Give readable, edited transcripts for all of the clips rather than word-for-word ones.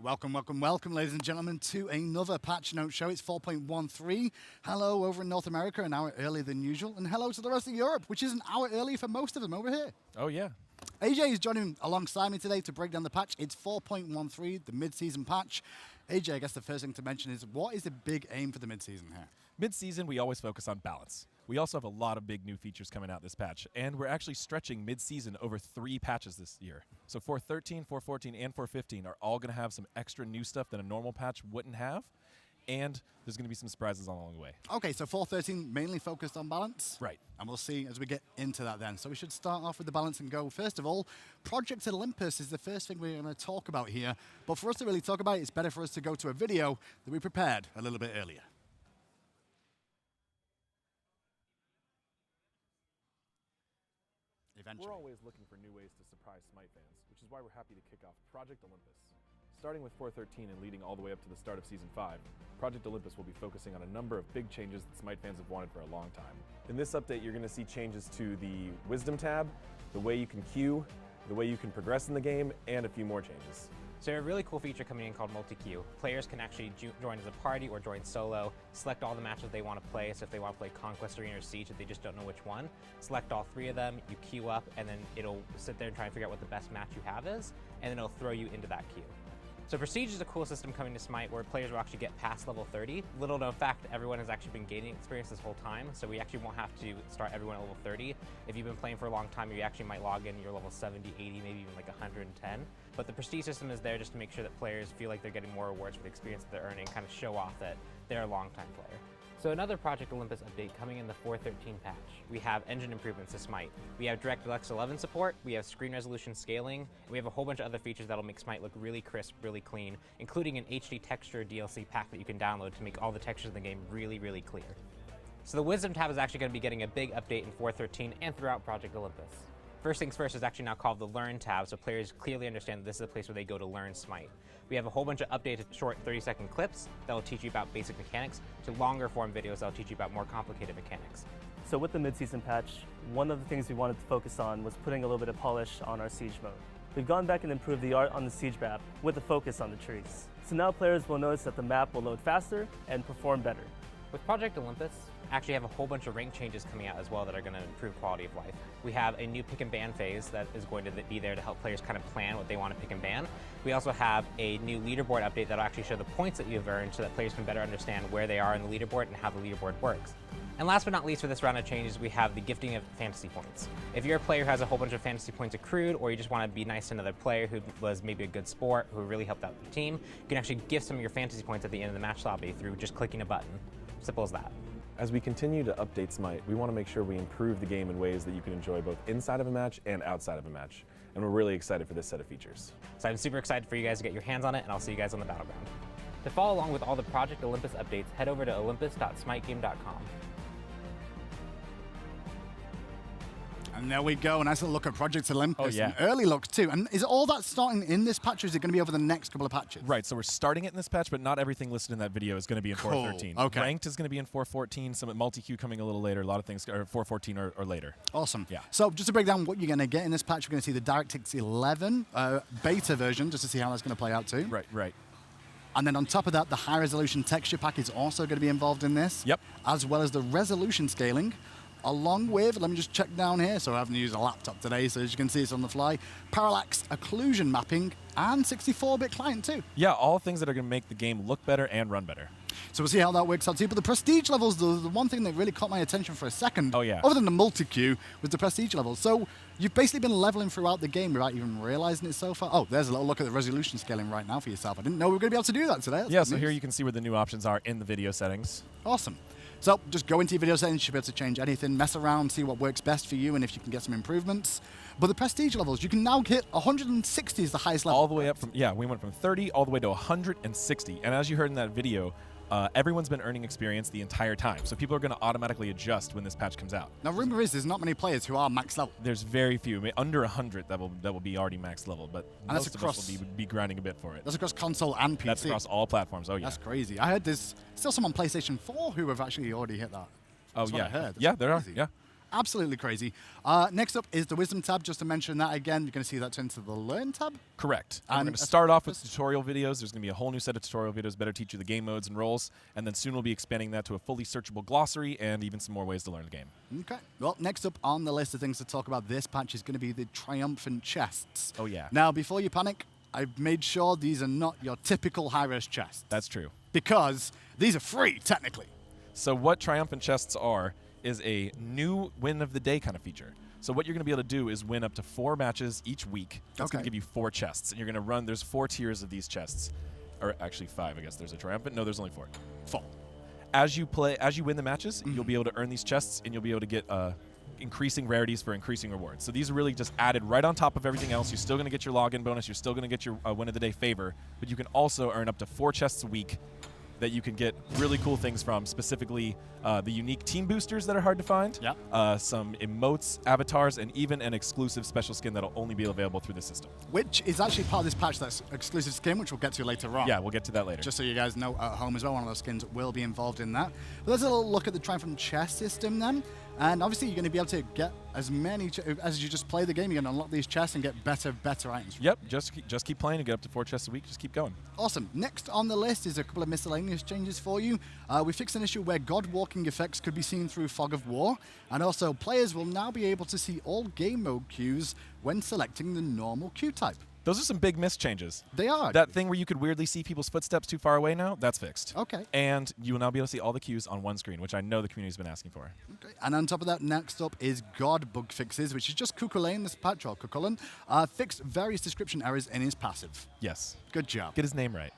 Welcome, welcome, welcome, ladies and gentlemen, to another Patch Note show. It's 4.13. Hello over in North America, an hour earlier than usual, and hello to the rest of Europe, which is an hour early for most of them over here. Oh, yeah. AJ is joining alongside me today to break down the patch. It's 4.13, the mid-season patch. AJ, I guess the first thing to mention is, what is the big aim for the mid-season here? Mid-season, we always focus on balance. We also have a lot of big new features coming out this patch, and we're actually stretching mid-season over 3 patches this year. So 4.13, 4.14, and 4.15 are all going to have some extra new stuff that a normal patch wouldn't have, and there's going to be some surprises along the way. Okay, so 4.13 mainly focused on balance? Right. And we'll see as we get into that then. So we should start off with the balance and go. First of all, Project Olympus is the first thing we're going to talk about here. But for us to really talk about it, it's better for us to go to a video that we prepared a little bit earlier. We're always looking for new ways to surprise SMITE fans, which is why we're happy to kick off Project Olympus. Starting with 4.13 and leading all the way up to the start of Season 5, Project Olympus will be focusing on a number of big changes that SMITE fans have wanted for a long time. In this update, you're going to see changes to the Wisdom tab, the way you can queue, the way you can progress in the game, and a few more changes. So a really cool feature coming in called multi-queue. Players can actually join as a party or join solo, select all the matches they want to play. So if they want to play Conquest, Arena, or Siege, if they just don't know which one, select all 3 of them, you queue up, and then it'll sit there and try and figure out what the best match you have is, and then it'll throw you into that queue. So Prestige is a cool system coming to SMITE where players will actually get past level 30. Little known fact, everyone has actually been gaining experience this whole time, so we actually won't have to start everyone at level 30. If you've been playing for a long time, you actually might log in, you're level 70, 80, maybe even like 110. But the Prestige system is there just to make sure that players feel like they're getting more rewards for the experience that they're earning, kind of show off that they're a long-time player. So another Project Olympus update coming in the 4.13 patch. We have engine improvements to SMITE. We have DirectX 11 support, we have screen resolution scaling, and we have a whole bunch of other features that'll make SMITE look really crisp, really clean, including an HD texture DLC pack that you can download to make all the textures in the game really, really clear. So the Wisdom tab is actually going to be getting a big update in 4.13 and throughout Project Olympus. First things first is actually now called the Learn tab, so players clearly understand that this is a place where they go to learn SMITE. We have a whole bunch of updated short 30-second clips that will teach you about basic mechanics to longer form videos that will teach you about more complicated mechanics. So with the mid-season patch, one of the things we wanted to focus on was putting a little bit of polish on our Siege mode. We've gone back and improved the art on the Siege map with a focus on the trees. So now players will notice that the map will load faster and perform better. With Project Olympus, actually have a whole bunch of rank changes coming out as well that are going to improve quality of life. We have a new pick and ban phase that is going to be there to help players kind of plan what they want to pick and ban. We also have a new leaderboard update that will actually show the points that you've earned so that players can better understand where they are in the leaderboard and how the leaderboard works. And last but not least for this round of changes, we have the gifting of fantasy points. If you're a player who has a whole bunch of fantasy points accrued, or you just want to be nice to another player who was maybe a good sport, who really helped out the team, you can actually gift some of your fantasy points at the end of the match lobby through just clicking a button. Simple as that. As we continue to update SMITE, we want to make sure we improve the game in ways that you can enjoy both inside of a match and outside of a match. And we're really excited for this set of features. So I'm super excited for you guys to get your hands on it, and I'll see you guys on the battleground. To follow along with all the Project Olympus updates, head over to olympus.smitegame.com. And there we go, a nice little look at Project Olympus. Oh, yeah. An early look too. And is all that starting in this patch, or is it going to be over the next couple of patches? Right, so we're starting it in this patch, but not everything listed in that video is going to be in 4.13. Okay. Ranked is going to be in 4.14, some multi-queue coming a little later, a lot of things are 4.14 or later. Awesome. Yeah. So just to break down what you're going to get in this patch, we're going to see the DirectX 11 beta version, just to see how that's going to play out too. Right. And then on top of that, the high-resolution texture pack is also going to be involved in this. Yep. As well as the resolution scaling, along with, let me just check down here, so I haven't used a laptop today, so as you can see, it's on the fly, parallax occlusion mapping, and 64-bit client too. Yeah, all things that are going to make the game look better and run better. So we'll see how that works out too. But the prestige levels, the one thing that really caught my attention for a second, oh, yeah, other than the multi-queue, was the prestige levels. So you've basically been leveling throughout the game without even realizing it so far. Oh, there's a little look at the resolution scaling right now for yourself. I didn't know we were going to be able to do that today. That's yeah, good so news. here you can see where the new options are in the video settings. Awesome. So just go into your video settings, you should be able to change anything, mess around, see what works best for you, and if you can get some improvements. But the prestige levels, you can now hit 160 is the highest level. All the way up from, yeah, we went from 30 all the way to 160. And as you heard in that video, everyone's been earning experience the entire time. So people are going to automatically adjust when this patch comes out. Now, rumor is there's not many players who are max level. There's very few, under 100 that will be already max level, but most of us will be grinding a bit for it. That's across console and PC. That's across all platforms, oh yeah. That's crazy. I heard there's still some on PlayStation 4 who have actually already hit that. Oh That's yeah, what I heard. yeah, there are, crazy. yeah. Absolutely crazy. Next up is the Wisdom tab. Just to mention that again, you're going to see that turn to the Learn tab. Correct. And we're going to start off with tutorial videos. There's going to be a whole new set of tutorial videos, better teach you the game modes and roles, and then soon we'll be expanding that to a fully searchable glossary and even some more ways to learn the game. Okay. Well, next up on the list of things to talk about this patch is going to be the triumphant chests. Oh, yeah. Now, before you panic, I've made sure these are not your typical high-res chests. That's true. Because these are free, technically. So what triumphant chests are is a new win of the day kind of feature. So what you're going to be able to do is win up to 4 matches each week. That's going to give you 4 chests. And you're going to run, there's 4 tiers of these chests. Or actually 5, I guess. There's a triumphant. No, there's only 4. 4. As you win the matches, you'll be able to earn these chests, and you'll be able to get increasing rarities for increasing rewards. So these are really just added right on top of everything else. You're still going to get your login bonus. You're still going to get your win of the day favor. But you can also earn up to 4 chests a week that you can get really cool things from, specifically the unique team boosters that are hard to find, some emotes, avatars, and even an exclusive special skin that'll only be available through the system. Which is actually part of this patch, that's exclusive skin, which we'll get to later on. Yeah, we'll get to that later. Just so you guys know at home as well, one of those skins will be involved in that. But let's have a little look at the Triumphant chest system then. And obviously, you're going to be able to get as many, as you just play the game, you're going to unlock these chests and get better items. Yep, just keep playing and get up to 4 chests a week. Just keep going. Awesome. Next on the list is a couple of miscellaneous changes for you. We fixed an issue where God walking effects could be seen through Fog of War. And also, players will now be able to see all game mode queues when selecting the normal queue type. Those are some big miss changes. They are. That thing where you could weirdly see people's footsteps too far away now, that's fixed. Okay. And you will now be able to see all the queues on one screen, which I know the community's been asking for. Okay. And on top of that, next up is God bug fixes, which is just Kukulane, this patch, or Kukulin, fixed various description errors in his passive. Yes. Good job. Get his name right.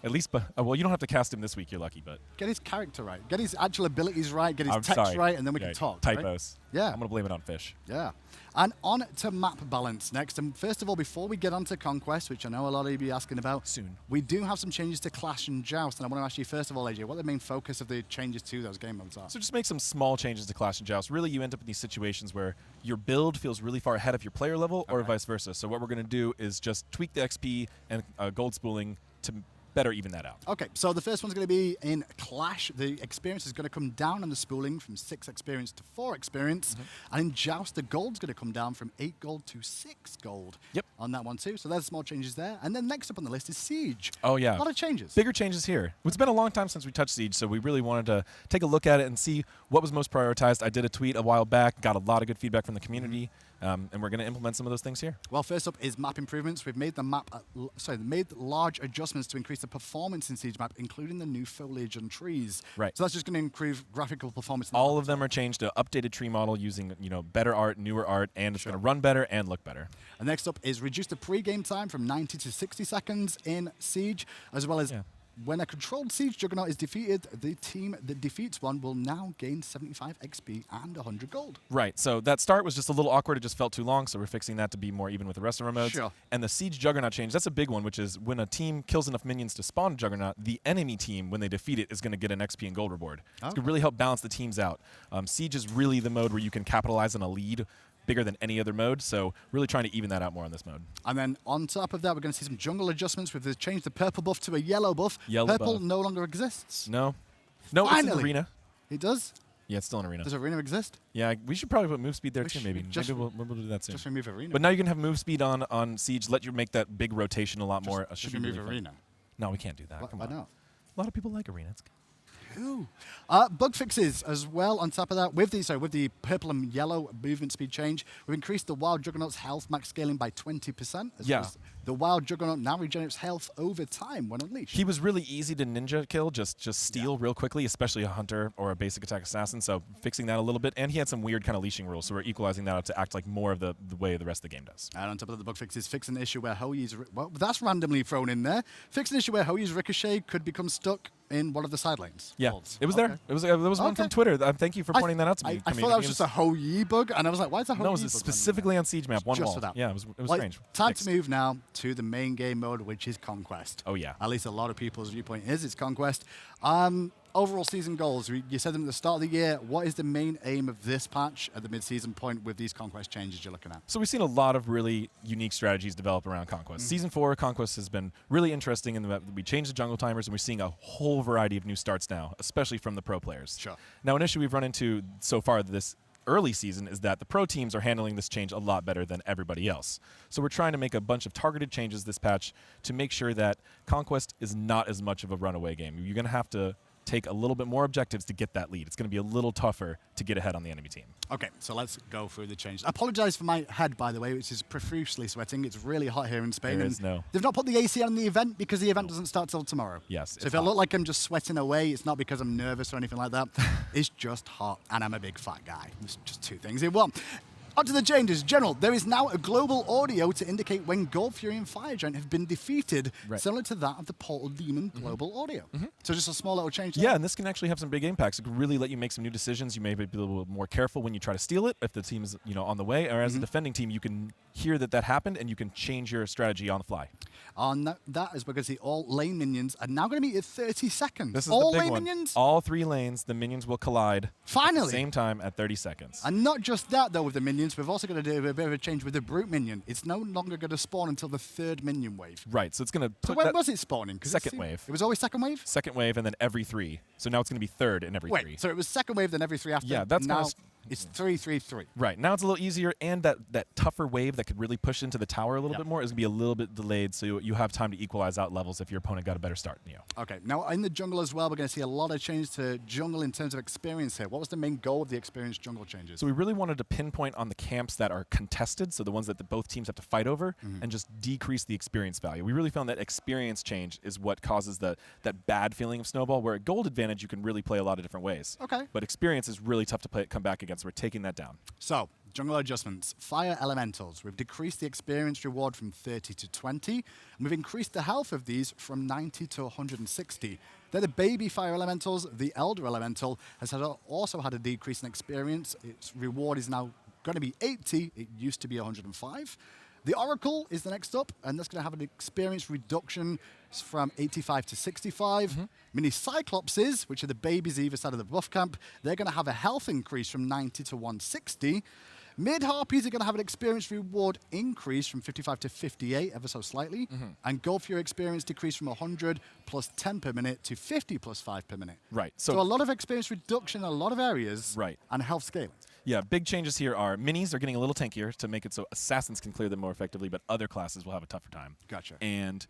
At least, well, you don't have to cast him this week, you're lucky, but... Get his character right. Get his actual abilities right, get his text right, and then we can talk. Typos. Right? Yeah. I'm going to blame it on Fish. Yeah. And on to map balance next. And first of all, before we get on to Conquest, which I know a lot of you will be asking about, soon, we do have some changes to Clash and Joust. And I want to ask you, first of all, AJ, what the main focus of the changes to those game modes are? So just make some small changes to Clash and Joust. Really, you end up in these situations where your build feels really far ahead of your player level, or vice versa. So what we're going to do is just tweak the XP and gold spooling to better even that out. Okay, so the first one's going to be in Clash. The experience is going to come down on the spooling from 6 experience to 4 experience. And in Joust, the gold's going to come down from 8 gold to 6 gold. Yep. On that one too. So there's small changes there. And then next up on the list is Siege. Oh, yeah. A lot of changes. Bigger changes here. It's been a long time since we touched Siege, so we really wanted to take a look at it and see what was most prioritized. I did a tweet a while back, got a lot of good feedback from the community. And we're going to implement some of those things here. Well, first up is map improvements. We've made the map, made large adjustments to increase the performance in Siege map, including the new foliage and trees. Right. So that's just going to improve graphical performance. All of them are changed to updated tree model using better art, newer art, and it's going to run better and look better. And next up is reduce the pre-game time from 90 to 60 seconds in Siege, as well as when a controlled Siege Juggernaut is defeated, the team that defeats one will now gain 75 XP and 100 gold. Right, so that start was just a little awkward. It just felt too long, so we're fixing that to be more even with the rest of our modes. Sure. And the Siege Juggernaut change, that's a big one, which is when a team kills enough minions to spawn a Juggernaut, the enemy team, when they defeat it, is going to get an XP and gold reward. It's going to really help balance the teams out. Siege is really the mode where you can capitalize on a lead bigger than any other mode, so really trying to even that out more on this mode. And then on top of that, we're going to see some jungle adjustments. We've changed the purple buff to a yellow buff. Yellow Purple buff. no longer exists. No, Finally. It's an arena. It does? Yeah, it's still an arena. Does arena exist? Yeah, we should probably put move speed there We too, should maybe. just Maybe we'll do that soon. Just remove arena. But now you can have move speed on Siege, let you make that big rotation a lot more. Just remove arena. No, we can't do that. Come Why on. not? A lot of people like arena. It's good. Ooh. Bug fixes as well. On top of that, with the purple and yellow movement speed change, we've increased the Wild Juggernaut's health max scaling by 20%. The Wild Juggernaut now regenerates health over time when unleashed. He was really easy to ninja kill, just steal real quickly, especially a hunter or a basic attack assassin. So fixing that a little bit, and he had some weird kind of leashing rules, so we're equalizing that out to act like more of the way the rest of the game does. And on top of that, the bug fixes fix an issue where Hoyi's that's randomly thrown in there. Fix an issue where Hoyi's ricochet could become stuck in one of the side lanes. Yeah, it was there. It was one from Twitter. Thank you for pointing that out to me. I thought that was just a Hoyi bug, and I was like, why is that Hoyi bug? No, it was specifically on Siege map, one just wall. For that. Yeah, it was strange. Time to move now to the main game mode, which is Conquest. Oh, yeah. At least a lot of people's viewpoint is it's Conquest. Overall season goals, you said them at the start of the year. What is the main aim of this patch at the mid-season point with these Conquest changes you're looking at? So we've seen a lot of really unique strategies develop around Conquest. Season 4, Conquest has been really interesting in that we changed the jungle timers, and we're seeing a whole variety of new starts now, especially from the pro players. Sure. Now, an issue we've run into so far this early season is that the pro teams are handling this change a lot better than everybody else. So we're trying to make a bunch of targeted changes this patch to make sure that Conquest is not as much of a runaway game. You're going to have to take a little bit more objectives to get that lead. It's going to be a little tougher to get ahead on the enemy team. Okay, so let's go through the changes. I apologize for my head, by the way, which is profusely sweating. It's really hot here in Spain. There is no. They've not put the AC on the event because the event doesn't start till tomorrow. Yes. So if I look like I'm just sweating away, it's not because I'm nervous or anything like that. It's just hot, and I'm a big fat guy. It's just two things in one. On to the changes. General, there is now a global audio to indicate when Gold Fury and Fire Giant have been defeated, similar to that of the Portal Demon global audio. So just a small little change there. Yeah, and this can actually have some big impacts. It can really let you make some new decisions. You may be a little more careful when you try to steal it if the team is on the way, or as a defending team, you can hear that happened, and you can change your strategy on the fly. That is because the all lane minions are now going to be at 30 seconds. This is all the big lane one. minions? All 3 lanes, the minions will collide Finally. at the same time at 30 seconds. And not just that, though, with the minions, we've also got to do a bit of a change with the brute minion. It's no longer going to spawn until the 3rd minion wave. Right, so it's going to So put when that was it spawning? second wave. It was always second wave? Second wave, and then every 3. So now it's going to be 3rd in every 3. Wait, so it was second wave, then every 3 after? Yeah, that's now kinda it's 3, 3, 3. Right, now it's a little easier, and that tougher wave that could really push into the tower a little bit more is going to be a little bit delayed, so you have time to equalize out levels if your opponent got a better start than you. Okay, now in the jungle as well, we're going to see a lot of change to jungle in terms of experience here. What was the main goal of the experience jungle changes? So we really wanted to pinpoint on the camps that are contested, so the ones that both teams have to fight over, and just decrease the experience value. We really found that experience change is what causes that bad feeling of Snowball, where at gold advantage you can really play a lot of different ways. Okay. But experience is really tough to come back against. We're taking that down. So, jungle adjustments. Fire elementals. We've decreased the experience reward from 30 to 20, and we've increased the health of these from 90 to 160. They're the baby fire elementals. The elder elemental has also had a decrease in experience. Its reward is now going to be 80. It used to be 105. The Oracle is the next up, and that's going to have an experience reduction from 85 to 65. Mini Cyclopses, which are the babies either side of the buff camp, they're going to have a health increase from 90 to 160. Mid Harpies are going to have an experience reward increase from 55 to 58, ever so slightly. And Gold Fury experience decrease from 100 plus 10 per minute to 50 plus 5 per minute. Right. So a lot of experience reduction in a lot of areas. Right. And health scaling. Yeah, big changes here are minis are getting a little tankier to make it so assassins can clear them more effectively, but other classes will have a tougher time. Gotcha. And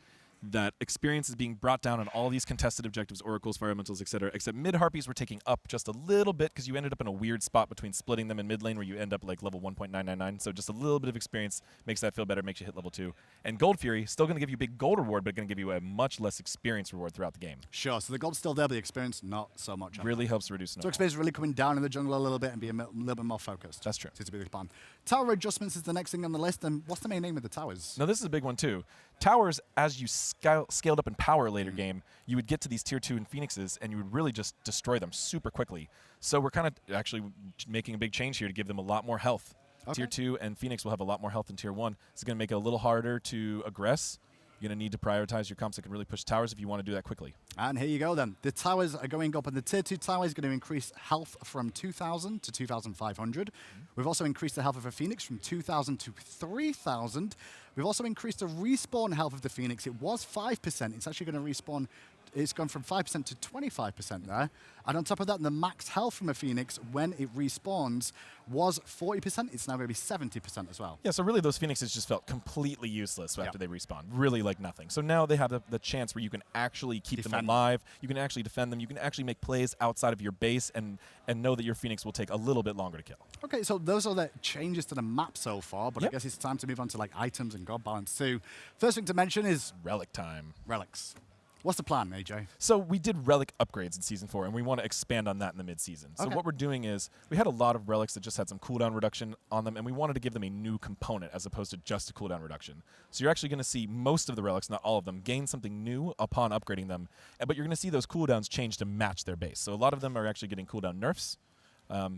that experience is being brought down on all these contested objectives, oracles, fire elementals, etc. Except mid harpies were taking up just a little bit because you ended up in a weird spot between splitting them in mid lane where you end up like level 1.999. So just a little bit of experience makes that feel better, makes you hit level 2. And Gold Fury still going to give you a big gold reward, but going to give you a much less experience reward throughout the game. Sure. So the gold's still there, but the experience not so much. Really helps reduce So snowball. experience really coming down in the jungle a little bit and be a little bit more focused. That's true. Seems to be the plan. Tower adjustments is the next thing on the list. And what's the main name of the towers? Now, this is a big one, too. Towers, as you scaled up in power later game, you would get to these tier 2 and Phoenixes, and you would really just destroy them super quickly. So we're kind of actually making a big change here to give them a lot more health. Okay. Tier 2 and Phoenix will have a lot more health than Tier 1. It's going to make it a little harder to aggress. You're going to need to prioritize your comps that can really push towers if you want to do that quickly. And here you go then. The towers are going up, and the tier 2 tower is going to increase health from 2,000 to 2,500. We've also increased the health of a Phoenix from 2,000 to 3,000. We've also increased the respawn health of the Phoenix. It was 5%. It's actually going to respawn. It's gone from 5% to 25% there. And on top of that, the max health from a Phoenix when it respawns was 40%. It's now going to be 70% as well. Yeah, so really those Phoenixes just felt completely useless after they respawned. Really like nothing. So now they have the chance where you can actually keep them alive. You can actually defend them. You can actually make plays outside of your base and know that your Phoenix will take a little bit longer to kill. Okay, so those are the changes to the map so far, but I guess it's time to move on to like items and god balance too. First thing to mention is Relic time. relics. What's the plan, AJ? So we did relic upgrades in Season 4, and we want to expand on that in the mid-season. So what we're doing is we had a lot of relics that just had some cooldown reduction on them, and we wanted to give them a new component as opposed to just a cooldown reduction. So you're actually going to see most of the relics, not all of them, gain something new upon upgrading them, but you're going to see those cooldowns change to match their base. So a lot of them are actually getting cooldown nerfs,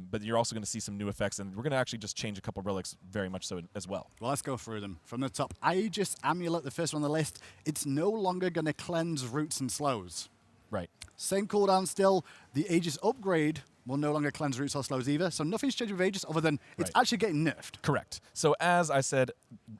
but you're also going to see some new effects, and we're going to actually just change a couple relics very much so as well. Well, let's go through them. From the top, Aegis Amulet, the first one on the list, it's no longer going to cleanse roots and slows. Right. Same cooldown still. The Aegis upgrade will no longer cleanse roots or slows either. So nothing's changed with Aegis other than it's actually getting nerfed. Correct. So as I said,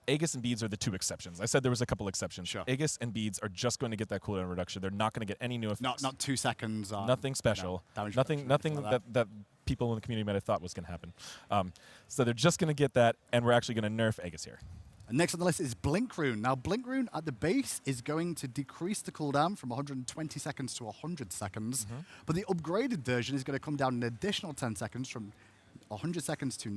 Aegis and Beads are the 2 exceptions. I said there was a couple exceptions. Sure. Aegis and Beads are just going to get that cooldown reduction. They're not going to get any new effects. Not 2 seconds. Nothing special. Nothing that people in the community might have thought was going to happen. So they're just going to get that, and we're actually going to nerf Aegis here. And next on the list is Blink Rune. Now, Blink Rune at the base is going to decrease the cooldown from 120 seconds to 100 seconds. But the upgraded version is going to come down an additional 10 seconds from 100 seconds to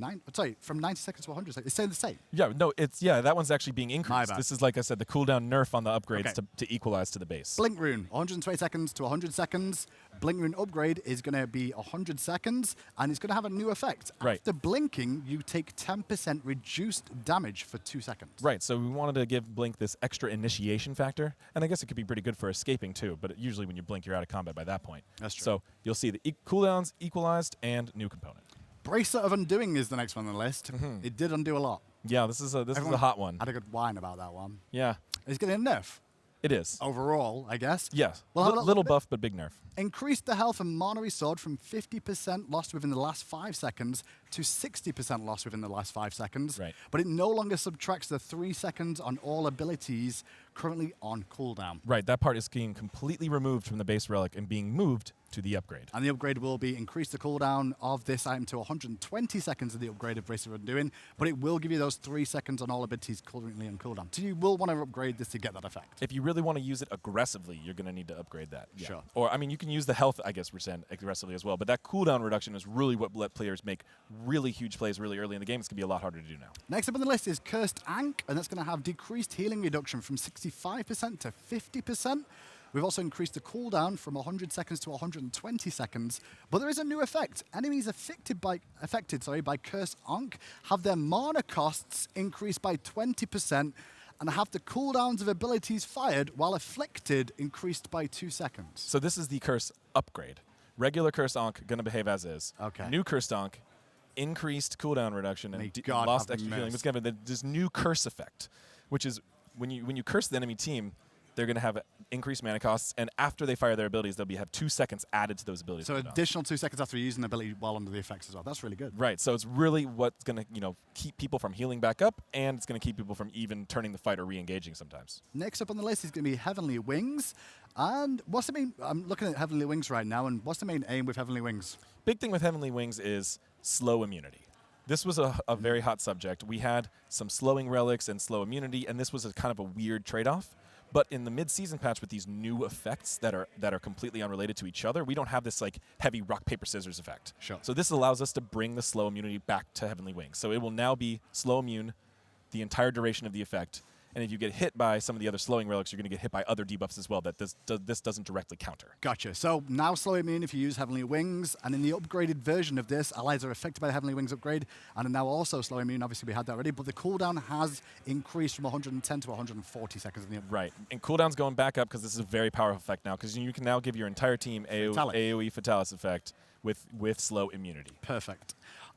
from 90 seconds to 100 seconds. It's staying the same. Yeah, no, that one's actually being increased. My bad. This is, like I said, the cooldown nerf on the upgrades to equalize to the base. Blink Rune, 120 seconds to 100 seconds. Blink Rune upgrade is going to be 100 seconds, and it's going to have a new effect. Right. After blinking, you take 10% reduced damage for 2 seconds. Right, so we wanted to give Blink this extra initiation factor, and I guess it could be pretty good for escaping too, but usually when you blink, you're out of combat by that point. That's true. So you'll see the cooldowns equalized and new component. Bracelet of Undoing is the next one on the list. It did undo a lot. Yeah, this is a hot one. Had a good whine about that one. Yeah. It's getting a nerf. It is. Overall, I guess. Yes. Well, little buff, but big nerf. Increased the health and mana restored from 50% lost within the last 5 seconds to 60% lost within the last 5 seconds. Right. But it no longer subtracts the 3 seconds on all abilities currently on cooldown. Right, that part is being completely removed from the base relic and being moved to the upgrade. And the upgrade will be increase the cooldown of this item to 120 seconds of the upgraded Bracelet of Undoing, but it will give you those 3 seconds on all abilities currently on cooldown. So you will want to upgrade this to get that effect. If you really want to use it aggressively, you're going to need to upgrade that. Yeah. Sure. Or, I mean, you can use the health, I guess, percent aggressively as well, but that cooldown reduction is really what let players make really huge plays really early in the game. It's going to be a lot harder to do now. Next up on the list is Cursed Ankh, and that's going to have decreased healing reduction from 65% to 50%. We've also increased the cooldown from 100 seconds to 120 seconds, but there is a new effect. Enemies affected by Cursed Ankh have their mana costs increased by 20% and have the cooldowns of abilities fired while afflicted increased by 2 seconds. So this is the curse upgrade. Regular Cursed Ankh going to behave as is. Okay. New Cursed Ankh, increased cooldown reduction and God lost have extra healing. mercy. It's going to be this new curse effect, which is when you curse the enemy team, they're going to have increased mana costs, and after they fire their abilities, they'll have 2 seconds added to those abilities. So additional 2 seconds after using the ability while under the effects as well. That's really good. Right. So it's really what's going to keep people from healing back up, and it's going to keep people from even turning the fight or re-engaging sometimes. Next up on the list is going to be Heavenly Wings. And what's the main... I'm looking at Heavenly Wings right now, and what's the main aim with Heavenly Wings? Big thing with Heavenly Wings is slow immunity. This was a very hot subject. We had some slowing relics and slow immunity, and this was a kind of a weird trade-off. But in the mid-season patch with these new effects that are completely unrelated to each other, we don't have this like heavy rock, paper, scissors effect. Sure. So this allows us to bring the slow immunity back to Heavenly Wings. So it will now be slow immune the entire duration of the effect. And if you get hit by some of the other slowing relics, you're going to get hit by other debuffs as well that this doesn't directly counter. Gotcha. So now slow immune if you use Heavenly Wings, and in the upgraded version of this, allies are affected by the Heavenly Wings upgrade, and are now also slow immune. Obviously, we had that already, but the cooldown has increased from 110 to 140 seconds in the upgrade. Right. And cooldown's going back up because this is a very powerful effect now, because you can now give your entire team AoE Fatalis effect with slow immunity. Perfect.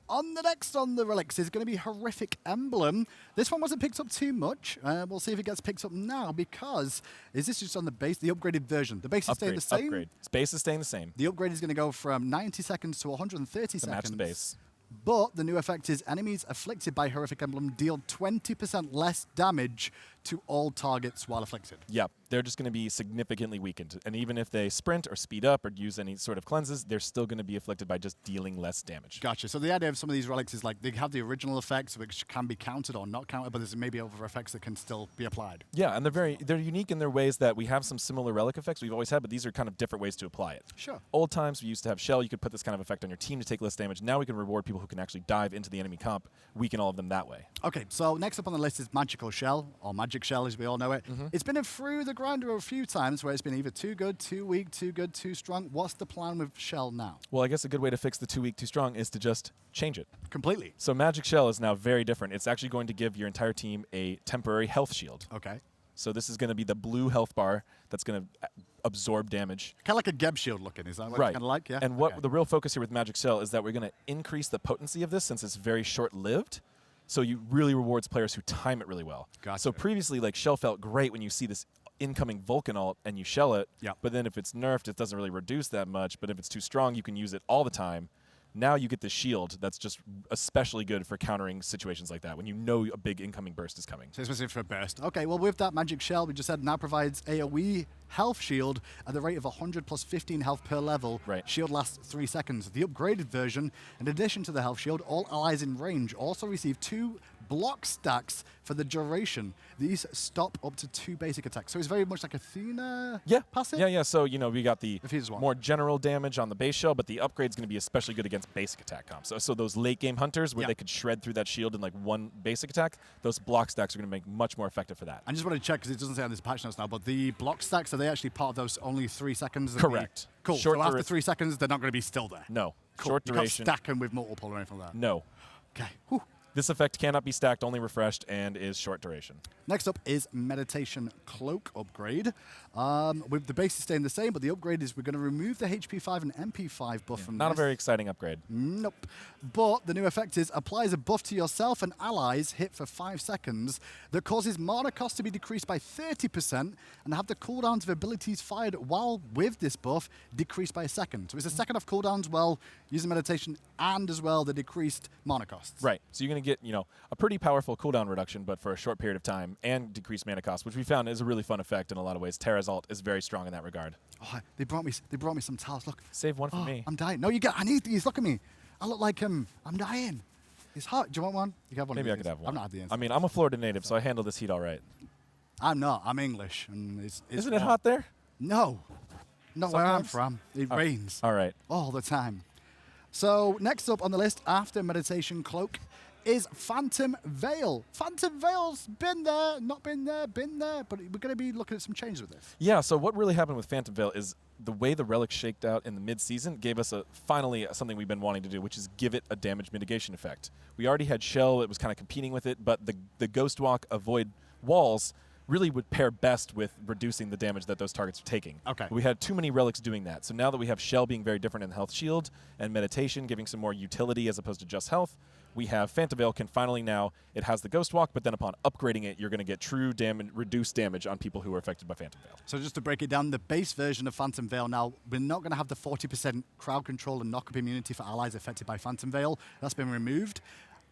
On the next on the relics is going to be Horrific Emblem. This one wasn't picked up too much. We'll see if it gets picked up now, because is this just on the base, the upgraded version? The base is staying the same? Upgrade. Base is staying the same. The upgrade is going to go from 90 seconds to 130 seconds. Match the base. But the new effect is enemies afflicted by Horrific Emblem deal 20% less damage to all targets while afflicted. Yeah, they're just going to be significantly weakened. And even if they sprint or speed up or use any sort of cleanses, they're still going to be afflicted by just dealing less damage. Gotcha. So the idea of some of these relics is like they have the original effects which can be countered or not countered, but there's maybe other effects that can still be applied. Yeah, and they're unique in their ways that we have some similar relic effects we've always had, but these are kind of different ways to apply it. Sure. Old times we used to have Shell. You could put this kind of effect on your team to take less damage. Now we can reward people who can actually dive into the enemy comp, weaken all of them that way. Okay, so next up on the list is Magical Shell, or Magic Shell as we all know it. It's been through the grinder a few times where it's been either too good, too weak, too good, too strong. What's the plan with Shell now? Well, I guess a good way to fix the too weak, too strong is to just change it. Completely. So Magic Shell is now very different. It's actually going to give your entire team a temporary health shield. Okay. So this is going to be the blue health bar that's going to absorb damage. Kind of like a Geb shield looking, is that what it's kind of like? Yeah. And what the real focus here with Magic Shell is that we're going to increase the potency of this since it's very short-lived. So you really rewards players who time it really well. Gotcha. So previously, like, Shell felt great when you see this incoming Vulcan ult and you shell it. Yeah. But then if it's nerfed, it doesn't really reduce that much. But if it's too strong, you can use it all the time. Now you get the shield that's just especially good for countering situations like that when you know a big incoming burst is coming. So specific for a burst. Okay, well with that magic shell, we just said now provides AoE health shield at the rate of 100 plus 15 health per level. Right. Shield lasts 3 seconds. The upgraded version, in addition to the health shield, all allies in range also receive 2 block stacks for the duration. These stop up to 2 basic attacks. So it's very much like Athena passive? Yeah. So, we got the If you just want. more general damage on the base shell, but the upgrade's going to be especially good against basic attack comps. So those late game hunters where they could shred through that shield in like 1 basic attack, those block stacks are going to make much more effective for that. I just want to check because it doesn't say on this patch notes now, but the block stacks, are they actually part of those only 3 seconds? Correct. Cool. Short so after 3 seconds, they're not going to be still there. No. Cool. Short You duration. can't stack them with multiple or anything like that. No. Okay. Whew. This effect cannot be stacked, only refreshed, and is short duration. Next up is Meditation Cloak upgrade. With the base is staying the same, but the upgrade is we're going to remove the HP5 and MP5 buff from Not this. a very exciting upgrade. Nope. But the new effect is applies a buff to yourself and allies hit for 5 seconds that causes mana cost to be decreased by 30% and have the cooldowns of abilities fired while with this buff decreased by a second. So it's a second off cooldowns while using meditation and as well the decreased mana costs. Right. So you're going to get, a pretty powerful cooldown reduction, but for a short period of time, and decreased mana cost, which we found is a really fun effect in a lot of ways. Terra's ult is very strong in that regard. Oh, they brought me some towels. Look. Save one for me. I'm dying. No, I need these. Look at me. I look like I'm dying. It's hot. Do you want one? You can have one. Maybe of I these. could have one. I've not had the instant. I mean, I'm a Florida native, so I handle this heat all right. I'm not. I'm English. And it's Isn't it warm. hot there? No. Not where I'm Sometimes? from. It rains All right. all the time. So next up on the list after Meditation Cloak is Phantom Veil. Phantom Veil's been there, not been there, been there, but we're going to be looking at some changes with this. Yeah, so what really happened with Phantom Veil is the way the relic shaked out in the mid-season gave us finally something we've been wanting to do, which is give it a damage mitigation effect. We already had Shell, it was kind of competing with it, but the Ghost Walk Avoid Walls really would pair best with reducing the damage that those targets are taking. Okay. We had too many relics doing that. So now that we have Shell being very different in health shield and meditation giving some more utility as opposed to just health, we have Phantom Veil can finally now, it has the Ghost Walk, but then upon upgrading it, you're going to get true damage, reduced damage on people who are affected by Phantom Veil. So just to break it down, the base version of Phantom Veil now, we're not going to have the 40% crowd control and knock-up immunity for allies affected by Phantom Veil. That's been removed.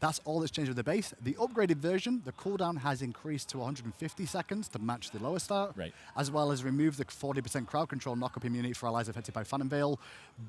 That's all that's changed with the base. The upgraded version, the cooldown has increased to 150 seconds to match the lower start, Right. as well as remove the 40% crowd control knock-up immunity for allies affected by Phantom Veil.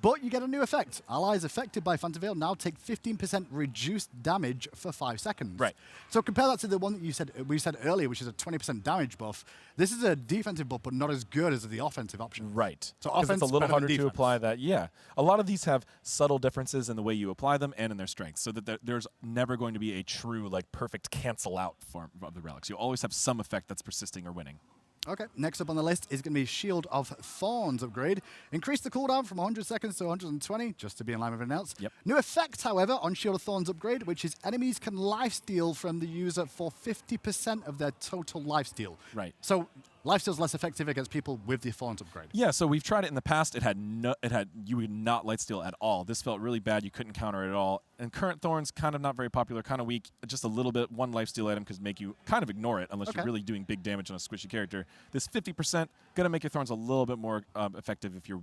But you get a new effect. Allies affected by Phantom Veil now take 15% reduced damage for 5 seconds. Right. So compare that to the one that we said earlier, which is a 20% damage buff. This is a defensive buff, but not as good as the offensive option. Right. So 'Cause offense it's a little better than harder to defense. apply that. Yeah. A lot of these have subtle differences in the way you apply them and in their strength, so that there's never going to be a true, perfect cancel out form of the relics. You always have some effect that's persisting or winning. Okay, next up on the list is going to be Shield of Thorns upgrade. Increase the cooldown from 100 seconds to 120, just to be in line with everything else. Yep. New effect, however, on Shield of Thorns upgrade, which is enemies can lifesteal from the user for 50% of their total lifesteal. Right. So lifesteal's less effective against people with the Thorns upgrade. Yeah, so we've tried it in the past. You would not light steal at all. This felt really bad. You couldn't counter it at all. And current Thorns, kind of not very popular, kind of weak. Just a little bit. One lifesteal item could make you kind of ignore it unless you're really doing big damage on a squishy character. This 50% gonna make your Thorns a little bit more effective if you're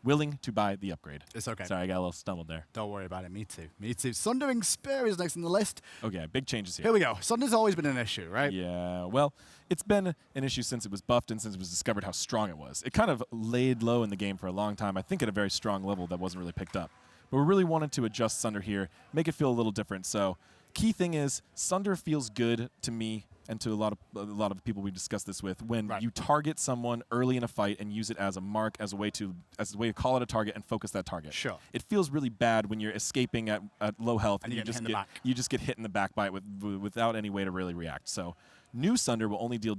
willing to buy the upgrade. It's okay. Sorry, I got a little stumbled there. Don't worry about it. Me too. Me too. Sundering Spear is next on the list. Okay, big changes here. Here we go. Sunder's always been an issue, right? Yeah, well, it's been an issue since it was buffed and since it was discovered how strong it was. It kind of laid low in the game for a long time, I think at a very strong level that wasn't really picked up. But we really wanted to adjust Sunder here, make it feel a little different. So key thing is Sunder feels good to me and to a lot of people we've discussed this with when you target someone early in a fight and use it as a mark, as a way to call it a target and focus that target. Sure. It feels really bad when you're escaping at low health and you just get hit in the back by it without any way to really react. So new Sunder will only deal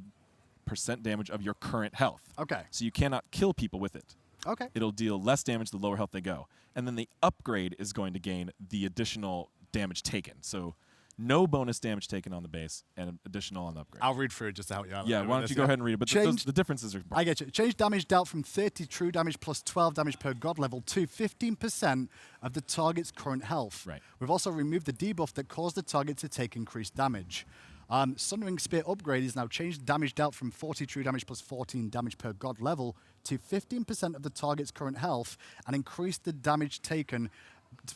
% damage of your current health. Okay. So you cannot kill people with it. Okay. It'll deal less damage the lower health they go. And then the upgrade is going to gain the additional damage taken. So no bonus damage taken on the base and additional on the upgrade. I'll read through it just to help you out. Yeah, why don't you go ahead and read it? But the differences are important. I get you. Change damage dealt from 30 true damage plus 12 damage per god level to 15% of the target's current health. Right. We've also removed the debuff that caused the target to take increased damage. Sundering Spear upgrade is now changed damage dealt from 40 true damage plus 14 damage per god level to 15% of the target's current health, and increased the damage taken.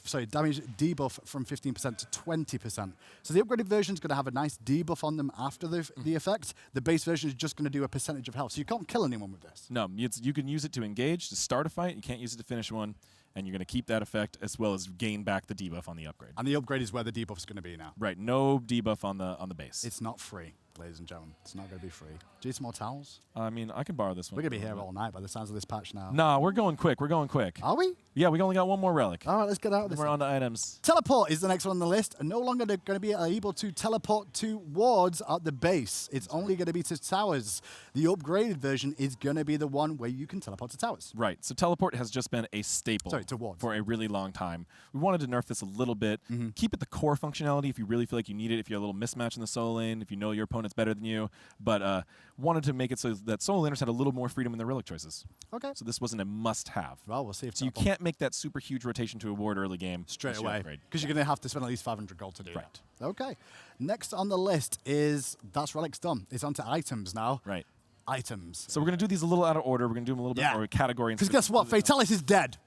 Sorry, damage debuff from 15% to 20%. So the upgraded version is going to have a nice debuff on them after the effect. The base version is just going to do a percentage of health. So you can't kill anyone with this. No, you can use it to engage, to start a fight. You can't use it to finish one. And you're going to keep that effect as well as gain back the debuff on the upgrade. And the upgrade is where the debuff is going to be now. Right, no debuff on the base. It's not free, ladies and gentlemen. It's not going to be free. Do you need some more towels? I mean, I can borrow this one. We're going to be here all night by the sounds of this patch now. Nah, we're going quick. We're going quick. Are we? Yeah, we only got one more relic. All right, let's get out of Then this. we're on to items. Teleport is the next one on the list. And no longer going to be able to teleport to wards at the base. It's only going to be to towers. The upgraded version is going to be the one where you can teleport to towers. Right, so teleport has just been a staple Sorry, to wards. for a really long time. We wanted to nerf this a little bit. Keep it the core functionality if you really feel like you need it, if you're a little mismatch in the solo lane, if you know your opponent's better than you. But wanted to make it so that solo laners had a little more freedom in their relic choices. Okay. So this wasn't a must-have. Well, we'll see if So you can't make that super huge rotation to a ward early game straight once you away, upgrade. because you're going to have to spend at least 500 gold to do Right. that. Okay. Next on the list is that's relics done. It's on to items now. Right. Items. So we're going to do these a little out of order. We're going to do them a little bit more category. Because guess what? Fatalis is dead.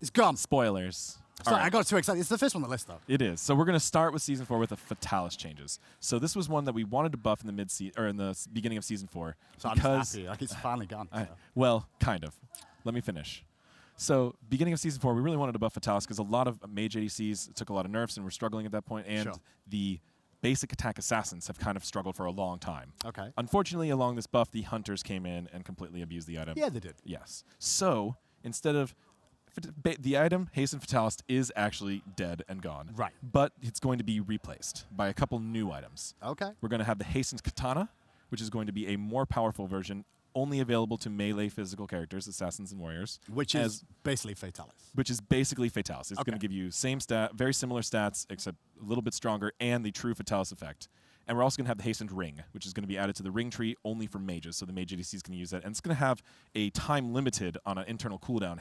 It's gone. Spoilers. Sorry, All right. I got too excited. It's the first one on the list, though. It is. So we're going to start with Season 4 with the Fatalis changes. So this was one that we wanted to buff in the in the beginning of Season 4. So I'm because just happy. Like, it's finally gone. So. Well, kind of. Let me finish. So beginning of Season 4, we really wanted to buff Fatalis because a lot of mage ADCs took a lot of nerfs and were struggling at that point, and Sure. the basic attack assassins have kind of struggled for a long time. Okay. Unfortunately, along this buff, the hunters came in and completely abused the item. Yeah, they did. Yes. So instead of the item, Hasten Fatalist, is actually dead and gone. Right. But it's going to be replaced by a couple new items. Okay. We're going to have the Hastened Katana, which is going to be a more powerful version, only available to melee physical characters, assassins and warriors. Which is basically Fatalis. Which is basically Fatalis. It's Okay. going to give you very similar stats, except a little bit stronger, and the true Fatalis effect. And we're also going to have the Hastened Ring, which is going to be added to the ring tree only for mages, so the mage ADCs can use that. And it's going to have a time limited on an internal cooldown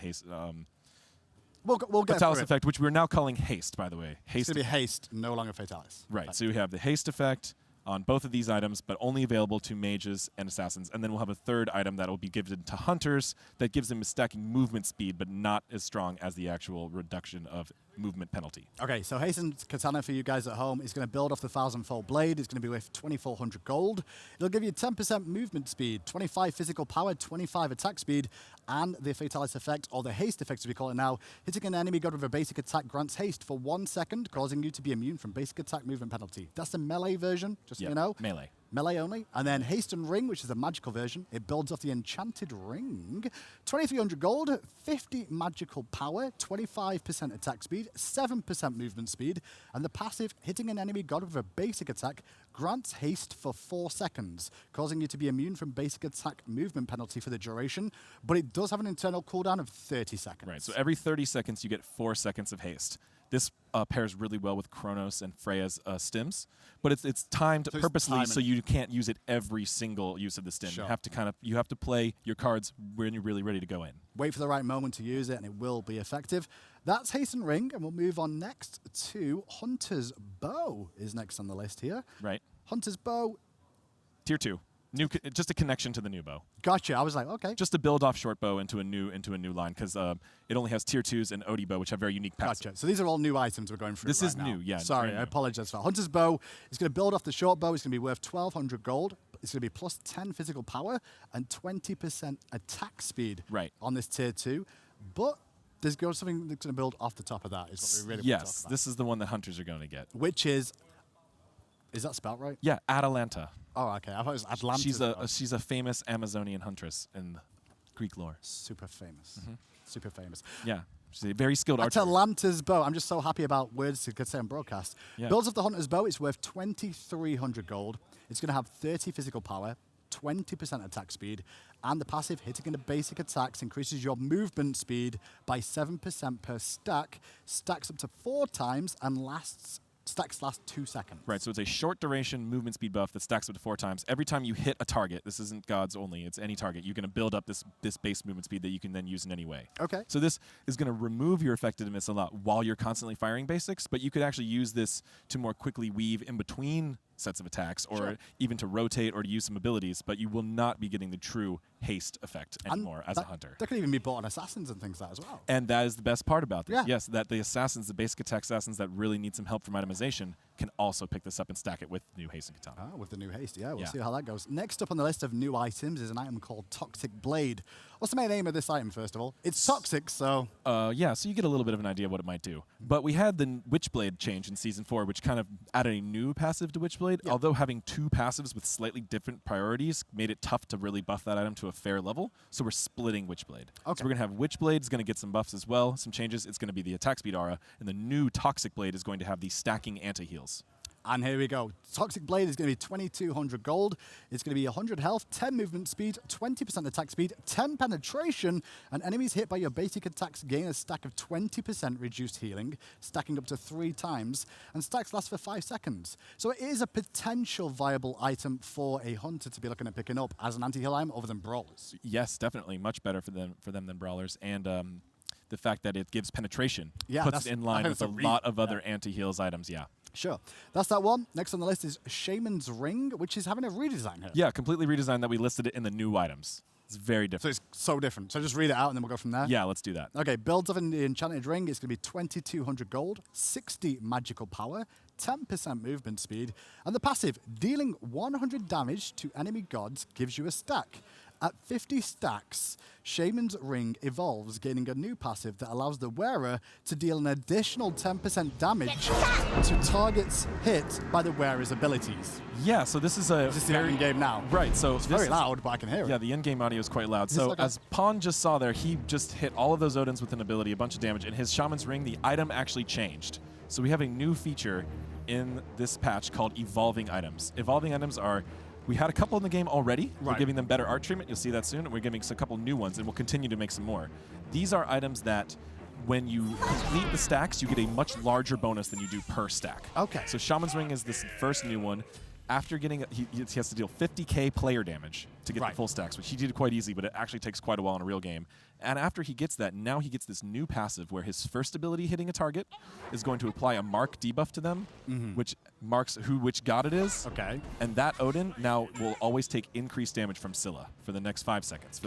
We'll get Fatalis through it. effect, which we're now calling Haste, by the way. It's Haste. going to be haste, no longer Fatalis. Right. So we have the Haste effect on both of these items, but only available to mages and assassins. And then we'll have a third item that will be given to hunters that gives them a stacking movement speed, but not as strong as the actual reduction of movement penalty. Okay, so Hastened Katana for you guys at home is going to build off the 1,000-fold blade. It's going to be worth 2,400 gold. It'll give you 10% movement speed, 25 physical power, 25 attack speed, and the Fatalis effect, or the haste effect as we call it now. Hitting an enemy god with a basic attack grants haste for 1 second, causing you to be immune from basic attack movement penalty. That's the melee version, just so you know. Melee. Melee only. And then Hasten Ring, which is a magical version. It builds off the Enchanted Ring. 2,300 gold, 50 magical power, 25% attack speed, 7% movement speed, and the passive, hitting an enemy god with a basic attack, grants haste for 4 seconds, causing you to be immune from basic attack movement penalty for the duration, but it does have an internal cooldown of 30 seconds. Right. So every 30 seconds, you get 4 seconds of haste. This pairs really well with Kronos and Freya's stims, but it's timed So it's purposely timing. so you can't use it every single use of the stim. Sure. You have to play your cards when you're really ready to go in. Wait for the right moment to use it, and it will be effective. That's Hasten Ring, and we'll move on next to Hunter's Bow is next on the list here. Right. Hunter's Bow, Tier 2. Just a connection to the new bow. gotcha. I was like, okay. Just to build off short bow into a new line because it only has tier 2s and OD bow, which have very unique passive. Gotcha. So these are all new items we're going through. This right is now. new, yeah, Sorry, very I new. apologize for that. Hunter's Bow is going to build off the short bow. It's going to be worth 1,200 gold. It's going to be plus 10 physical power and 20% attack speed Right. on this tier 2. But there's something that's going to build off the top of that is what we really want to Yes, talk about. this is the one that hunters are going to get. Which is that spelled right? Yeah, Atalanta. Oh, okay. I thought it was Atlantis. She's a famous Amazonian huntress in Greek lore. Super famous. Super famous. Yeah, she's a very skilled archer. Atalanta's Bow. I'm just so happy about words to say on broadcast. Yeah. Builds of the Hunter's Bow. It's worth 2,300 gold. It's going to have 30 physical power, 20% attack speed, and the passive, hitting into basic attacks, increases your movement speed by 7% per stack, stacks up to 4 times, and stacks last 2 seconds. Right, so it's a short duration movement speed buff that stacks up to 4 times. Every time you hit a target, this isn't gods only, it's any target, you're going to build up this base movement speed that you can then use in any way. Okay. So this is going to remove your effectiveness a lot while you're constantly firing basics, but you could actually use this to more quickly weave in between sets of attacks, or even to rotate or to use some abilities, but you will not be getting the true haste effect anymore as a hunter. That could even be bought on assassins and things like that as well. And that is the best part about this. Yeah. Yes, that the assassins, the basic attack assassins that really need some help from itemization, can also pick this up and stack it with new haste and katana. With the new haste, yeah, we'll see how that goes. Next up on the list of new items is an item called Toxic Blade. What's the main aim of this item, first of all? It's toxic, so... Yeah, so you get a little bit of an idea of what it might do. But we had the Witchblade change in Season 4, which kind of added a new passive to Witchblade, although having two passives with slightly different priorities made it tough to really buff that item to a fair level, so we're splitting Witchblade. Okay. So we're going to have Witchblade is going to get some buffs as well, some changes. It's going to be the attack speed aura, and the new Toxic Blade is going to have the stacking anti-heals. And here we go. Toxic Blade is going to be 2,200 gold. It's going to be 100 health, 10 movement speed, 20% attack speed, 10 penetration, and enemies hit by your basic attacks gain a stack of 20% reduced healing, stacking up to 3 times, and stacks last for 5 seconds. So it is a potential viable item for a hunter to be looking at picking up as an anti-heal item other than brawlers. Yes, definitely. Much better for them than brawlers. And the fact that it gives penetration puts it in line with a lot of other anti-heals items, Sure. That's that one. Next on the list is Shaman's Ring, which is having a redesign here. Yeah, completely redesigned that we listed it in the new items. It's very different. So it's so different. So just read it out and then we'll go from there. Yeah, let's do that. Okay, builds of the Enchanted Ring is going to be 2,200 gold, 60 magical power, 10% movement speed, and the passive, dealing 100 damage to enemy gods, gives you a stack. At 50 stacks, Shaman's Ring evolves, gaining a new passive that allows the wearer to deal an additional 10% damage to targets hit by the wearer's abilities. Yeah, so this is a This is the in-game now. Right, so It's very loud, but I can hear it. Yeah, the in-game audio is quite loud. So as Pawn just saw there, he just hit all of those Odins with an ability, a bunch of damage, and his Shaman's Ring, the item actually changed. So we have a new feature in this patch called Evolving Items. Evolving Items are... We had a couple in the game already. We're giving them better art treatment. You'll see that soon. And we're giving a couple new ones, and we'll continue to make some more. These are items that, when you complete the stacks, you get a much larger bonus than you do per stack. Okay. So Shaman's Ring is this first new one. After getting, he has to deal 50k player damage to get the full stacks, which he did quite easy, but it actually takes quite a while in a real game. And after he gets that, now he gets this new passive where his first ability hitting a target is going to apply a mark debuff to them, which marks which god it is. Okay. And that Odin now will always take increased damage from Scylla for the next 5 seconds.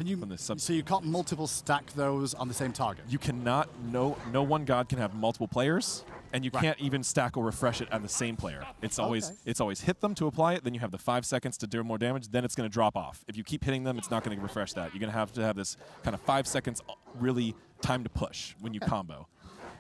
So you can't multiple stack those on the same target? You cannot, no one god can have multiple players. And you can't even stack or refresh it on the same player. It's always hit them to apply it, then you have the 5 seconds to do more damage, then it's going to drop off. If you keep hitting them, it's not going to refresh that. You're going to have this kind of 5 seconds really time to push when you combo.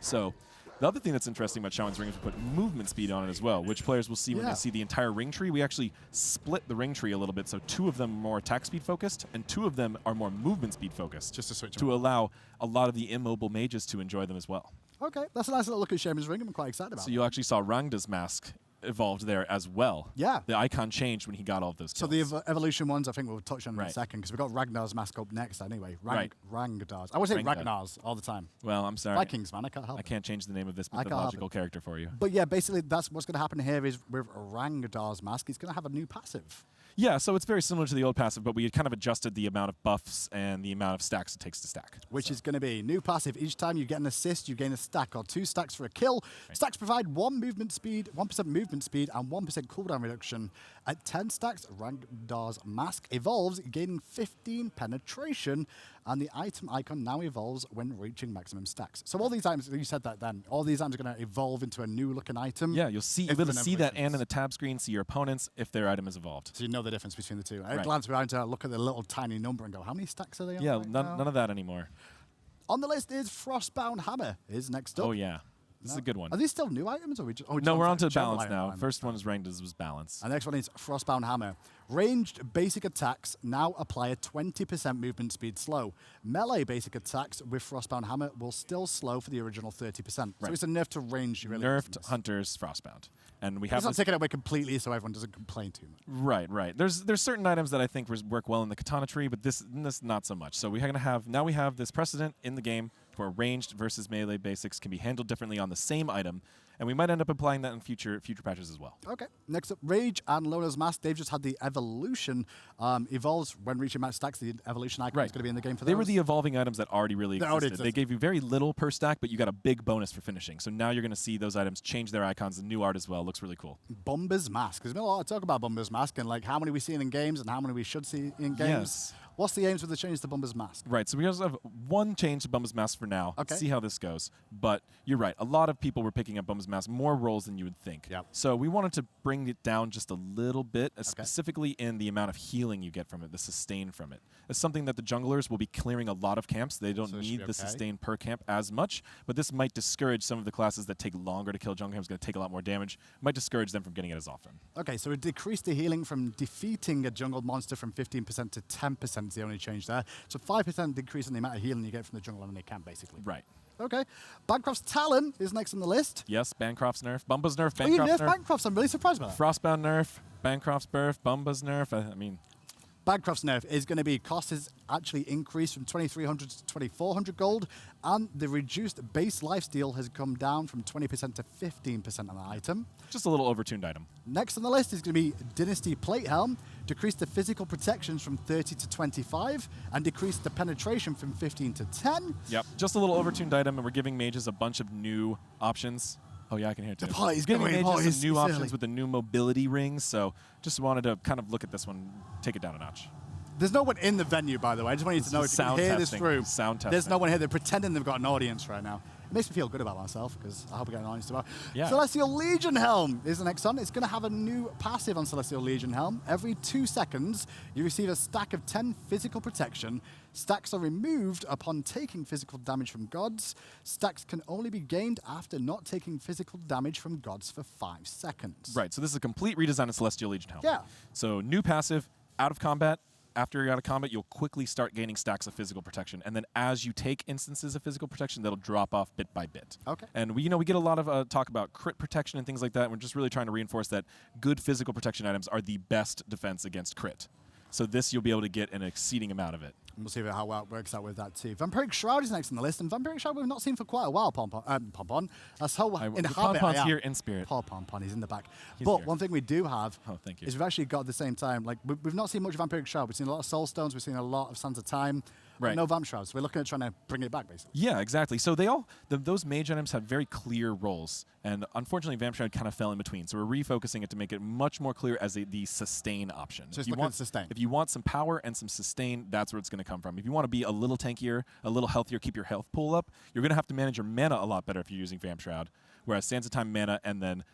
So the other thing that's interesting about Shaman's Ring is we put movement speed on it as well, which players will see when they see the entire ring tree. We actually split the ring tree a little bit, so 2 of them are more attack speed focused, and 2 of them are more movement speed focused. Just to switch to allow a lot of the immobile mages to enjoy them as well. Okay, that's a nice little look at Shaman's Ring. I'm quite excited about it. So you actually saw Rangda's mask evolved there as well. Yeah. The icon changed when he got all of those kills. So the evolution ones, I think we'll touch on in a second, because we've got Ragnar's mask up next anyway. Ragnar's. I always say Ragnar's all the time. Well, I'm sorry. Vikings, man, I can't help it. I can't change the name of this mythological character for you. But yeah, basically that's what's going to happen here is with Ragnar's mask, he's going to have a new passive. Yeah, so it's very similar to the old passive, but we had kind of adjusted the amount of buffs and the amount of stacks it takes to stack. Which is going to be new passive. Each time you get an assist, you gain a stack or 2 stacks for a kill. Stacks provide 1% movement speed, and 1% cooldown reduction. At 10 stacks, Rangdar's mask evolves, gaining 15 penetration, and the item icon now evolves when reaching maximum stacks. So all these items, you said that then, all these items are going to evolve into a new looking item. Yeah, you'll be able to see that and in the tab screen, see your opponents if their item is evolved. So you know the difference between the two. At a glance, we're going to look at the little tiny number and go, how many stacks are they on? Yeah, none of that anymore. On the list is Frostbound Hammer is next up. Oh, yeah. This is a good one. Are these still new items? Or we just, no, we're on to balance now. First one is Rangda's was balance. And the next one is Frostbound Hammer. Ranged basic attacks now apply a 20% movement speed slow. Melee basic attacks with Frostbound Hammer will still slow for the original 30%. So it's a nerf to range. Nerfed Hunter's Frostbound. And we have it's not taken away completely so everyone doesn't complain too much. Right. There's certain items that I think work well in the katana tree, but this not so much. So we have this precedent in the game for ranged versus melee basics can be handled differently on the same item, and we might end up applying that in future patches as well. Okay. Next up, Rage and Lona's Mask. They've just had the evolution. Evolves when reaching max stacks. The evolution icon is going to be in the game for They those. were the evolving items that already really existed. They gave you very little per stack, but you got a big bonus for finishing. So now you're going to see those items change their icons and new art as well. Looks really cool. Bomber's Mask. There's been a lot of talk about Bomber's Mask and like how many we see in games and how many we should see in games. Yes. What's the aims with the change to Bomber's Mask? Right, so we also have one change to Bomber's Mask for now. Okay. See how this goes. But you're right, a lot of people were picking up Bomber's Mask, more roles than you would think. Yep. So we wanted to bring it down just a little bit, specifically in the amount of healing you get from it, the sustain from it. It's something that the junglers will be clearing a lot of camps. They don't need the sustain per camp as much, but this might discourage some of the classes that take longer to kill jungle camps, going to take a lot more damage, might discourage them from getting it as often. Okay, so it decreased the healing from defeating a jungle monster from 15% to 10% is the only change there. So 5% decrease in the amount of healing you get from the jungle enemy camp, basically. Right. Okay. Bancroft's Talon is next on the list. Yes, Bancroft's nerf, Bumba's nerf, Oh, you Bancroft's nerf nerf. Bancroft's. I'm really surprised by that. Frostbound nerf, Bancroft's nerf, Bumba's nerf. I mean, Bancroft's nerf is going to be cost is actually increased from 2,300 to 2,400 gold, and the reduced base lifesteal has come down from 20% to 15% on the item. just a little overtuned item. Next on the list is going to be Dynasty Plate Helm, decreased the physical protections from 30 to 25, and decreased the penetration from 15 to 10. Yep, just a little overtuned item, and we're giving mages a bunch of new options. Oh yeah, I can hear it too. The party's giving going, mages boys. some new It's options early. with the new mobility rings, so just wanted to kind of look at this one, take it down a notch. There's no one in the venue, by the way. I just want you to know if you can sound hear this testing. through. Sound There's testing. no one here. They're pretending they've got an audience right now. It makes me feel good about myself because I hope I get an audience tomorrow. Yeah. Celestial Legion Helm is the next one. It's going to have a new passive on Celestial Legion Helm. Every 2 seconds, you receive a stack of 10 physical protection. Stacks are removed upon taking physical damage from gods. Stacks can only be gained after not taking physical damage from gods for 5 seconds. Right, so this is a complete redesign of Celestial Legion Helm. Yeah. So new passive, out of combat. After you're out of combat, you'll quickly start gaining stacks of physical protection, and then as you take instances of physical protection, that'll drop off bit by bit. Okay. And we get a lot of talk about crit protection and things like that. We're just really trying to reinforce that good physical protection items are the best defense against crit. So this you'll be able to get an exceeding amount of it. And we'll see how well it works out with that too. Vampiric Shroud is next on the list, and Vampiric Shroud we've not seen for quite a while, Pompon. That's how in habit Pompon's I am. here in spirit. Poor Pompon, he's in the back. He's But here. one thing we do have Thank you. is we've actually got at the same time, like we've not seen much Vampiric Shroud. We've seen a lot of Soul Stones, we've seen a lot of Sands of Time, but Right. no Vamp Shrouds. So we're looking at trying to bring it back, basically. Yeah, exactly. So they all those mage items have very clear roles, and unfortunately, Vamp Shroud kind of fell in between. So we're refocusing it to make it much more clear as the sustain option. So it's If you looking want at sustain. If you want some power and some sustain, that's where it's going to come from. If you want to be a little tankier, a little healthier, keep your health pool up, you're going to have to manage your mana a lot better if you're using Vamp Shroud. Whereas Sands of Time mana and then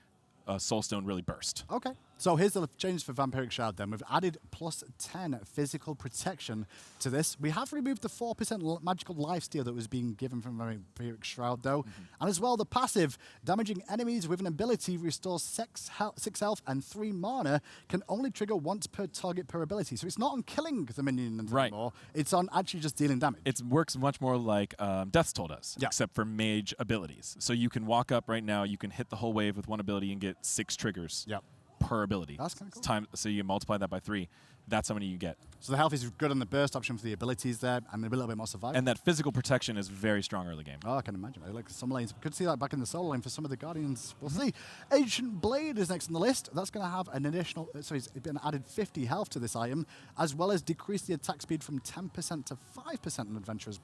Soulstone really burst. Okay. So here's the changes for Vampiric Shroud then. We've added plus 10 physical protection to this. We have removed the 4% magical lifesteal that was being given from Vampiric Shroud though. And as well, the passive, damaging enemies with an ability restores 6 health and 3 mana, can only trigger once per target per ability. So it's not on killing the minion Right. anymore. It's on actually just dealing damage. It works much more like Death's Toll does, Yeah. except for mage abilities. So you can walk up right now, you can hit the whole wave with one ability and get 6 triggers. Yep. Per ability. That's kinda cool. So you multiply that by 3. That's how many you get. So the health is good on the burst option for the abilities there, and a little bit more survival. And that physical protection is very strong early game. Oh, I can imagine. I like some lanes. Could see that back in the solo lane for some of the Guardians. We'll see. Ancient Blade is next on the list. That's going to have an additional, it's been added 50 health to this item, as well as decrease the attack speed from 10% to 5% on Adventurer's,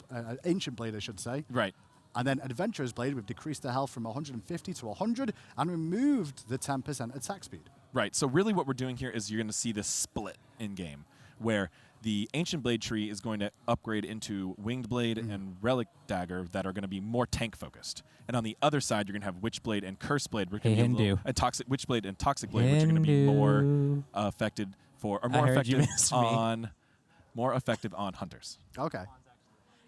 Ancient Blade, I should say. Right. And then Adventurer's Blade, we've decreased the health from 150 to 100 and removed the 10% attack speed. Right. So really what we're doing here is you're going to see this split in game where the Ancient Blade tree is going to upgrade into Winged Blade and Relic Dagger that are going to be more tank focused. And on the other side, you're going to have Witch Blade and Curse Blade. Which Hey, are gonna be Hindu. Witch Blade and Toxic Blade, which are going to be more Hindu. affected for, or I more heard you effective missed me. on, more effective on hunters. Okay.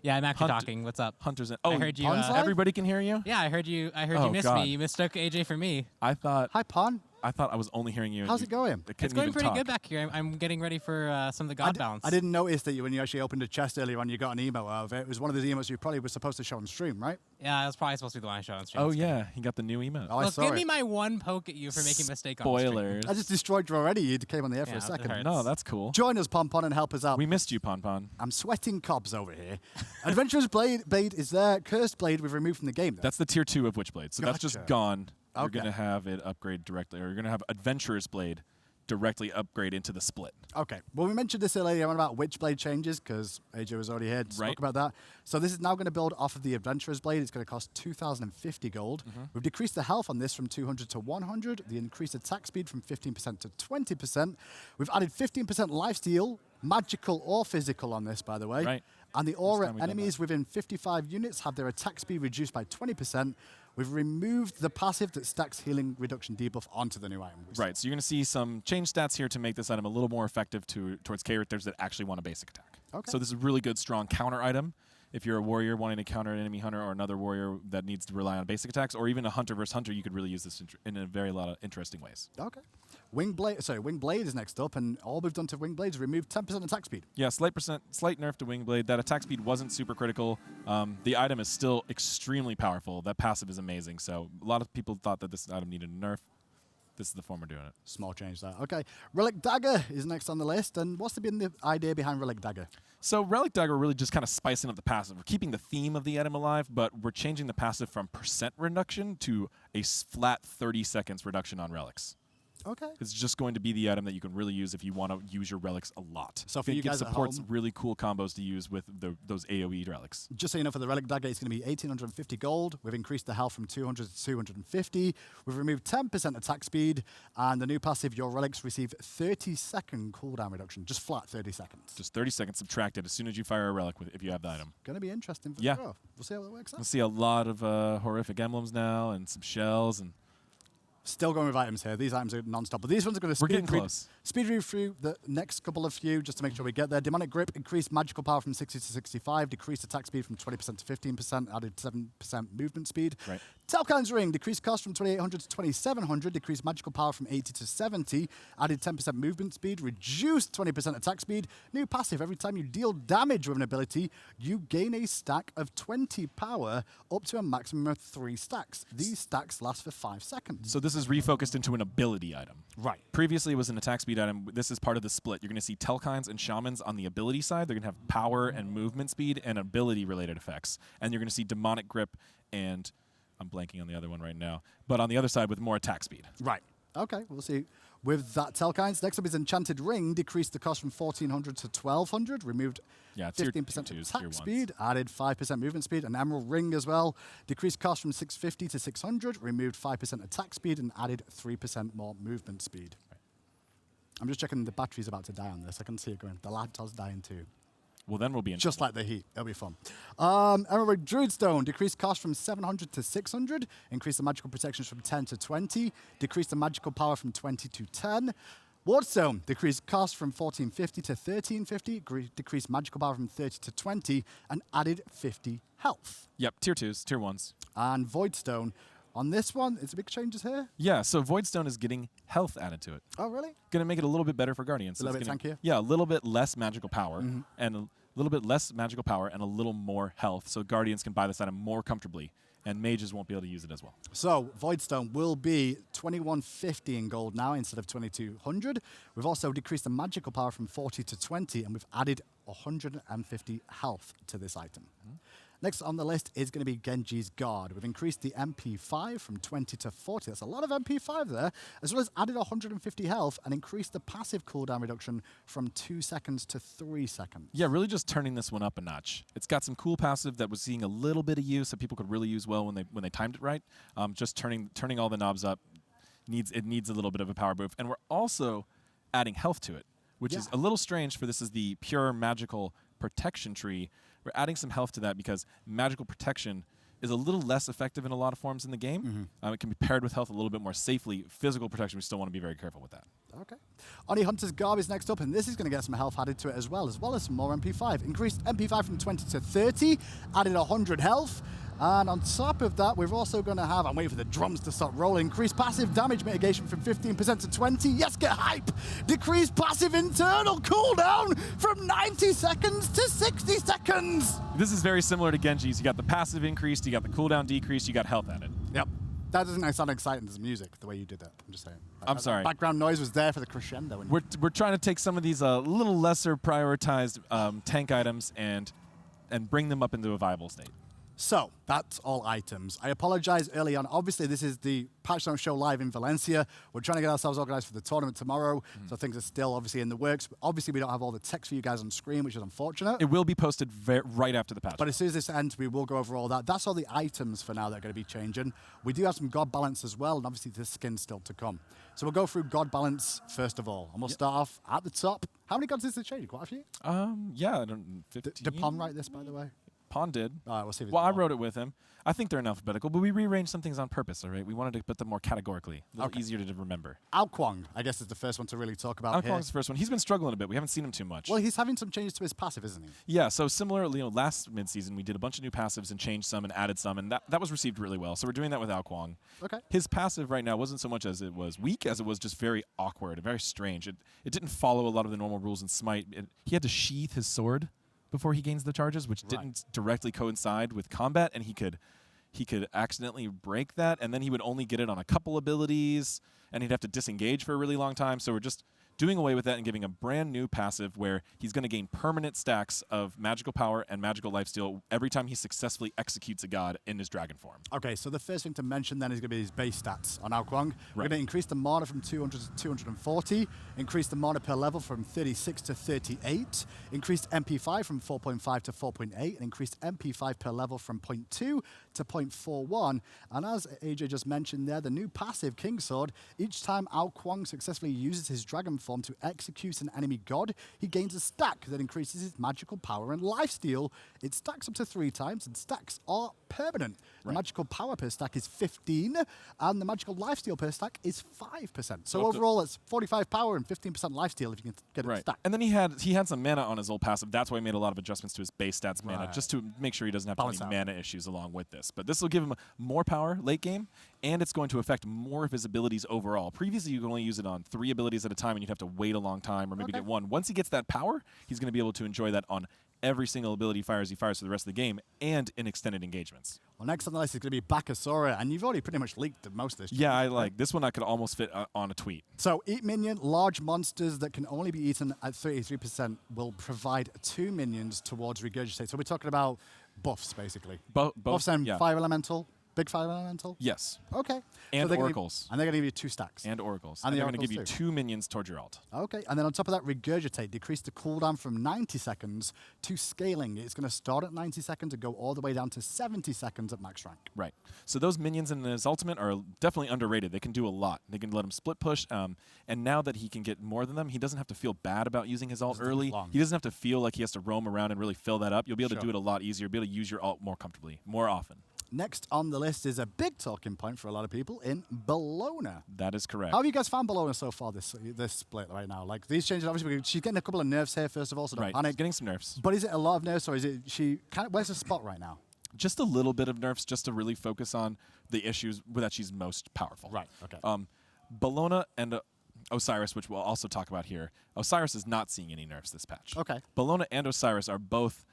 Yeah, I'm actually Hunt- talking. What's up? Hunters. And, I heard you. Pawns live? everybody can hear you. Yeah, I heard you. Oh, You missed God. me. You mistook AJ for me. I thought. Hi, Pon. I thought I was only hearing you. How's it going? It's going pretty good back here. I'm getting ready for some of the God balance. I didn't notice that when you actually opened a chest earlier on, you got an emote out of it. It was one of the emotes you probably were supposed to show on stream, right? Yeah, that's probably supposed to be the one I showed on stream. Oh, yeah. He got the new emote. Oh, I Look, saw give it. me my one poke at you for making a mistake on the stream. Spoilers. I just destroyed you already. You came on the air for Yeah, a it second. hurts. No, that's cool. Join us, Pon Pon, and help us out. We missed you, Pon Pon. I'm sweating cobs over here. Adventurer's Blade is there. Cursed Blade we've removed from the game, though. That's the tier 2 of Witchblade. So that's just Gotcha. gone. You're Okay. going to have it upgrade directly, or you're going to have Adventurer's Blade directly upgrade into the split. Okay. Well, we mentioned this earlier on about Witchblade changes because AJ was already here to Right. talk about that. So this is now going to build off of the Adventurer's Blade. It's going to cost 2,050 gold. We've decreased the health on this from 200 to 100. The increased attack speed from 15% to 20%. We've added 15% lifesteal, magical or physical on this, by the way. Right. And the time aura we've done enemies within 55 units have their attack speed reduced by 20%. We've removed the passive that stacks healing reduction debuff onto the new item. Right, so you're going to see some change stats here to make this item a little more effective towards characters that actually want a basic attack. Okay. So this is a really good, strong counter item. If you're a warrior wanting to counter an enemy hunter or another warrior that needs to rely on basic attacks, or even a hunter versus hunter, you could really use this in a very lot of interesting ways. Okay. Wing Blade is next up, and all we've done to Wing Blade is remove 10% attack speed. Yeah, slight nerf to Wingblade. That attack speed wasn't super critical. The item is still extremely powerful. That passive is amazing. So a lot of people thought that this item needed a nerf. This is the form we're doing it. Small change there. Okay. Relic Dagger is next on the list, and what's been the idea behind Relic Dagger? So Relic Dagger really just kind of spicing up the passive. We're keeping the theme of the item alive, but we're changing the passive from percent reduction to a flat 30 seconds reduction on relics. Okay. It's just going to be the item that you can really use if you want to use your relics a lot. So for I think you guys it at supports home- really cool combos to use with those AoE relics. Just so you know, for the Relic Dagger, it's going to be 1,850 gold. We've increased the health from 200 to 250. We've removed 10% attack speed, and the new passive, your relics receive 30-second cooldown reduction, just flat 30 seconds. Just 30 seconds subtracted as soon as you fire a relic if you have the item. Going to be interesting for Yeah. sure. We'll see how that works out. We'll see a lot of horrific emblems now and some shells and Still going with items here. These items are non-stop, but these ones are going to We're getting close. speed read through the next couple of few just to make sure we get there. Demonic Grip increased magical power from 60 to 65, decreased attack speed from 20% to 15%, added 7% movement speed. Right. Talcon's Ring decreased cost from 2,800 to 2,700, decreased magical power from 80 to 70, added 10% movement speed, reduced 20% attack speed. New passive: every time you deal damage with an ability, you gain a stack of 20 power up to a maximum of 3 stacks. These stacks last for 5 seconds. so this is refocused into an ability item. Right. Previously, it was an attack speed item. This is part of the split. You're going to see Telkines and Shamans on the ability side. They're going to have power and movement speed and ability-related effects. And you're going to see Demonic Grip and... I'm blanking on the other one right now. But on the other side with more attack speed. Right. Okay, we'll see. With that, Telkines. Next up is Enchanted Ring. Decreased the cost from 1,400 to 1,200. Removed Yeah, tier 15% twos, attack tier ones. speed. Added 5% movement speed. An Emerald Ring as well. Decreased cost from 650 to 600. Removed 5% attack speed and added 3% more movement speed. Right. I'm just checking the battery's about to die on this. I can see it going. The laptop's dying too. Well, then we'll be in Just trouble. like the heat. It'll be fun. Emerald Druidstone. Decreased cost from 700 to 600. Increased the magical protections from 10 to 20. Decreased the magical power from 20 to 10. Wardstone. Decreased cost from 1,450 to 1,350. Decreased magical power from 30 to 20. And added 50 health. Yep, tier 2s, tier 1s. And Voidstone. On this one, it's a big changes here. Yeah, so Voidstone is getting health added to it. Oh, really? Going to make it a little bit better for Guardians. A little It's bit gonna- tankier? Yeah, a little bit less magical power and a little bit less magical power and a little more health, so Guardians can buy this item more comfortably, and mages won't be able to use it as well. So Voidstone will be 2,150 in gold now instead of 2,200. We've also decreased the magical power from 40 to 20, and we've added 150 health to this item. Next on the list is going to be Genji's Guard. We've increased the MP5 from 20 to 40. That's a lot of MP5 there, as well as added 150 health and increased the passive cooldown reduction from 2 seconds to 3 seconds. Yeah, really just turning this one up a notch. It's got some cool passive that was seeing a little bit of use that people could really use well when they timed it right. Just turning all the knobs up needs a little bit of a power boost, and we're also adding health to it, which is a little strange for this is the pure magical protection tree. We're adding some health to that because magical protection is a little less effective in a lot of forms in the game. It can be paired with health a little bit more safely. Physical protection, we still want to be very careful with that. Okay. Oni Hunter's Garb is next up, and this is going to get some health added to it as well as some more MP5. Increased MP5 from 20 to 30, added 100 health, And on top of that, we're also going to have, I'm waiting for the drums to start rolling, increased passive damage mitigation from 15% to 20. Yes, get hype! Decreased passive internal cooldown from 90 seconds to 60 seconds. This is very similar to Genji's. You got the passive increased, you got the cooldown decreased, you got health added. Yep. That doesn't sound exciting as music, the way you did that. I'm just saying. I'm sorry. Background noise was there for the crescendo. We're trying to take some of these little lesser prioritized tank items and bring them up into a viable state. So, that's all items. I apologize early on. Obviously, this is the Patch Note show live in Valencia. We're trying to get ourselves organized for the tournament tomorrow, so things are still obviously in the works. Obviously, we don't have all the text for you guys on screen, which is unfortunate. It will be posted right after the patch. But as soon as this ends, we will go over all that. That's all the items for now that are going to be changing. We do have some God balance as well, and obviously the skin's still to come. So we'll go through God balance first of all, and we'll start off at the top. How many gods is there changing? Quite a few? Yeah, I don't. 15? Did Pon write this, by the way? Pon did. All right, we'll see if it's Well, I Pon. wrote it with him. I think they're in alphabetical, but we rearranged some things on purpose, all right? We wanted to put them more categorically, a little easier to remember. Ao Kuang, I guess, is the first one to really talk about Ao here. Kuang's the first one. He's been struggling a bit. We haven't seen him too much. Well, he's having some changes to his passive, isn't he? Yeah, so similarly, last mid-season, we did a bunch of new passives and changed some and added some, and that was received really well. So we're doing that with Ao Kuang. Okay. His passive right now wasn't so much as it was weak, as it was just very awkward, very strange. It didn't follow a lot of the normal rules in Smite. He had to sheath his sword before he gains the charges, which didn't directly coincide with combat, and he could accidentally break that, and then he would only get it on a couple abilities, and he'd have to disengage for a really long time. So we're just doing away with that and giving a brand new passive where he's going to gain permanent stacks of magical power and magical lifesteal every time he successfully executes a god in his dragon form. Okay, so the first thing to mention then is going to be his base stats on Ao Kuang. We're going to increase the mana from 200 to 240, increase the mana per level from 36 to 38, increased MP5 from 4.5 to 4.8, and increased MP5 per level from 0.2 to 0.41. And as AJ just mentioned there, the new passive King Sword, each time Ao Kuang successfully uses his dragon form to execute an enemy god, he gains a stack that increases his magical power and lifesteal. It stacks up to 3 times, and stacks are permanent. The magical power per stack is 15, and the magical lifesteal per stack is 5%. So overall, it's 45 power and 15% lifesteal if you can get it stacked. And then he had some mana on his old passive. That's why he made a lot of adjustments to his base stats mana, just to make sure he doesn't have Balance any out. mana issues along with this. But this will give him more power late game, and it's going to affect more of his abilities overall. Previously, you could only use it on 3 abilities at a time, and you'd have to wait a long time or maybe get 1. Once he gets that power, he's going to be able to enjoy that on every single ability he fires for the rest of the game and in extended engagements. Well, next on the list is going to be Bakasura, and you've already pretty much leaked most of this. Yeah, I like this one. I could almost fit on a tweet. So, eat minion, large monsters that can only be eaten at 33% will provide 2 minions towards regurgitate. So we're talking about buffs, basically. Buffs and fire elemental. Big fire elemental? Yes. Okay. And so oracles. And they're going to give you 2 stacks. And oracles. And they're going to oracles give you too. 2 minions towards your ult. Okay. And then on top of that, regurgitate. Decrease the cooldown from 90 seconds to scaling. It's going to start at 90 seconds and go all the way down to 70 seconds at max rank. Right. So those minions in his ultimate are definitely underrated. They can do a lot. They can let him split push. And now that he can get more than them, he doesn't have to feel bad about using his ult early. He doesn't have to feel like he has to roam around and really fill that up. You'll be able to do it a lot easier. You'll be able to use your ult more comfortably, more often. Next on the list is a big talking point for a lot of people in Bellona. That is correct. How have you guys found Bellona so far this split right now? Like these changes, obviously, she's getting a couple of nerfs here, first of all, so don't panic. Getting some nerfs. But is it a lot of nerfs, or is it where's the spot right now? Just a little bit of nerfs, just to really focus on the issues that she's most powerful. Right, okay. Bellona and Osiris, which we'll also talk about here. Osiris is not seeing any nerfs this patch. Okay. Bellona and Osiris are both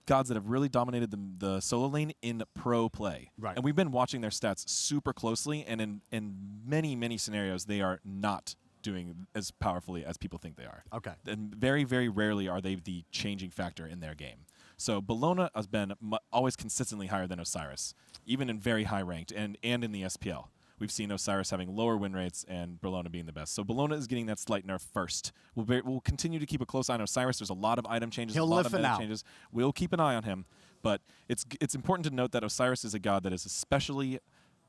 gods that have really dominated the solo lane in pro play. Right. And we've been watching their stats super closely, and in many, many scenarios, they are not doing as powerfully as people think they are. Okay. And very, very rarely are they the changing factor in their game. So Bellona has been always consistently higher than Osiris, even in very high ranked and in the SPL. We've seen Osiris having lower win rates and Bellona being the best. So Bellona is getting that slight nerf first. We'll continue to keep a close eye on Osiris. There's a lot of item changes, a lot of meta changes. We'll keep an eye on him. But it's important to note that Osiris is a god that is especially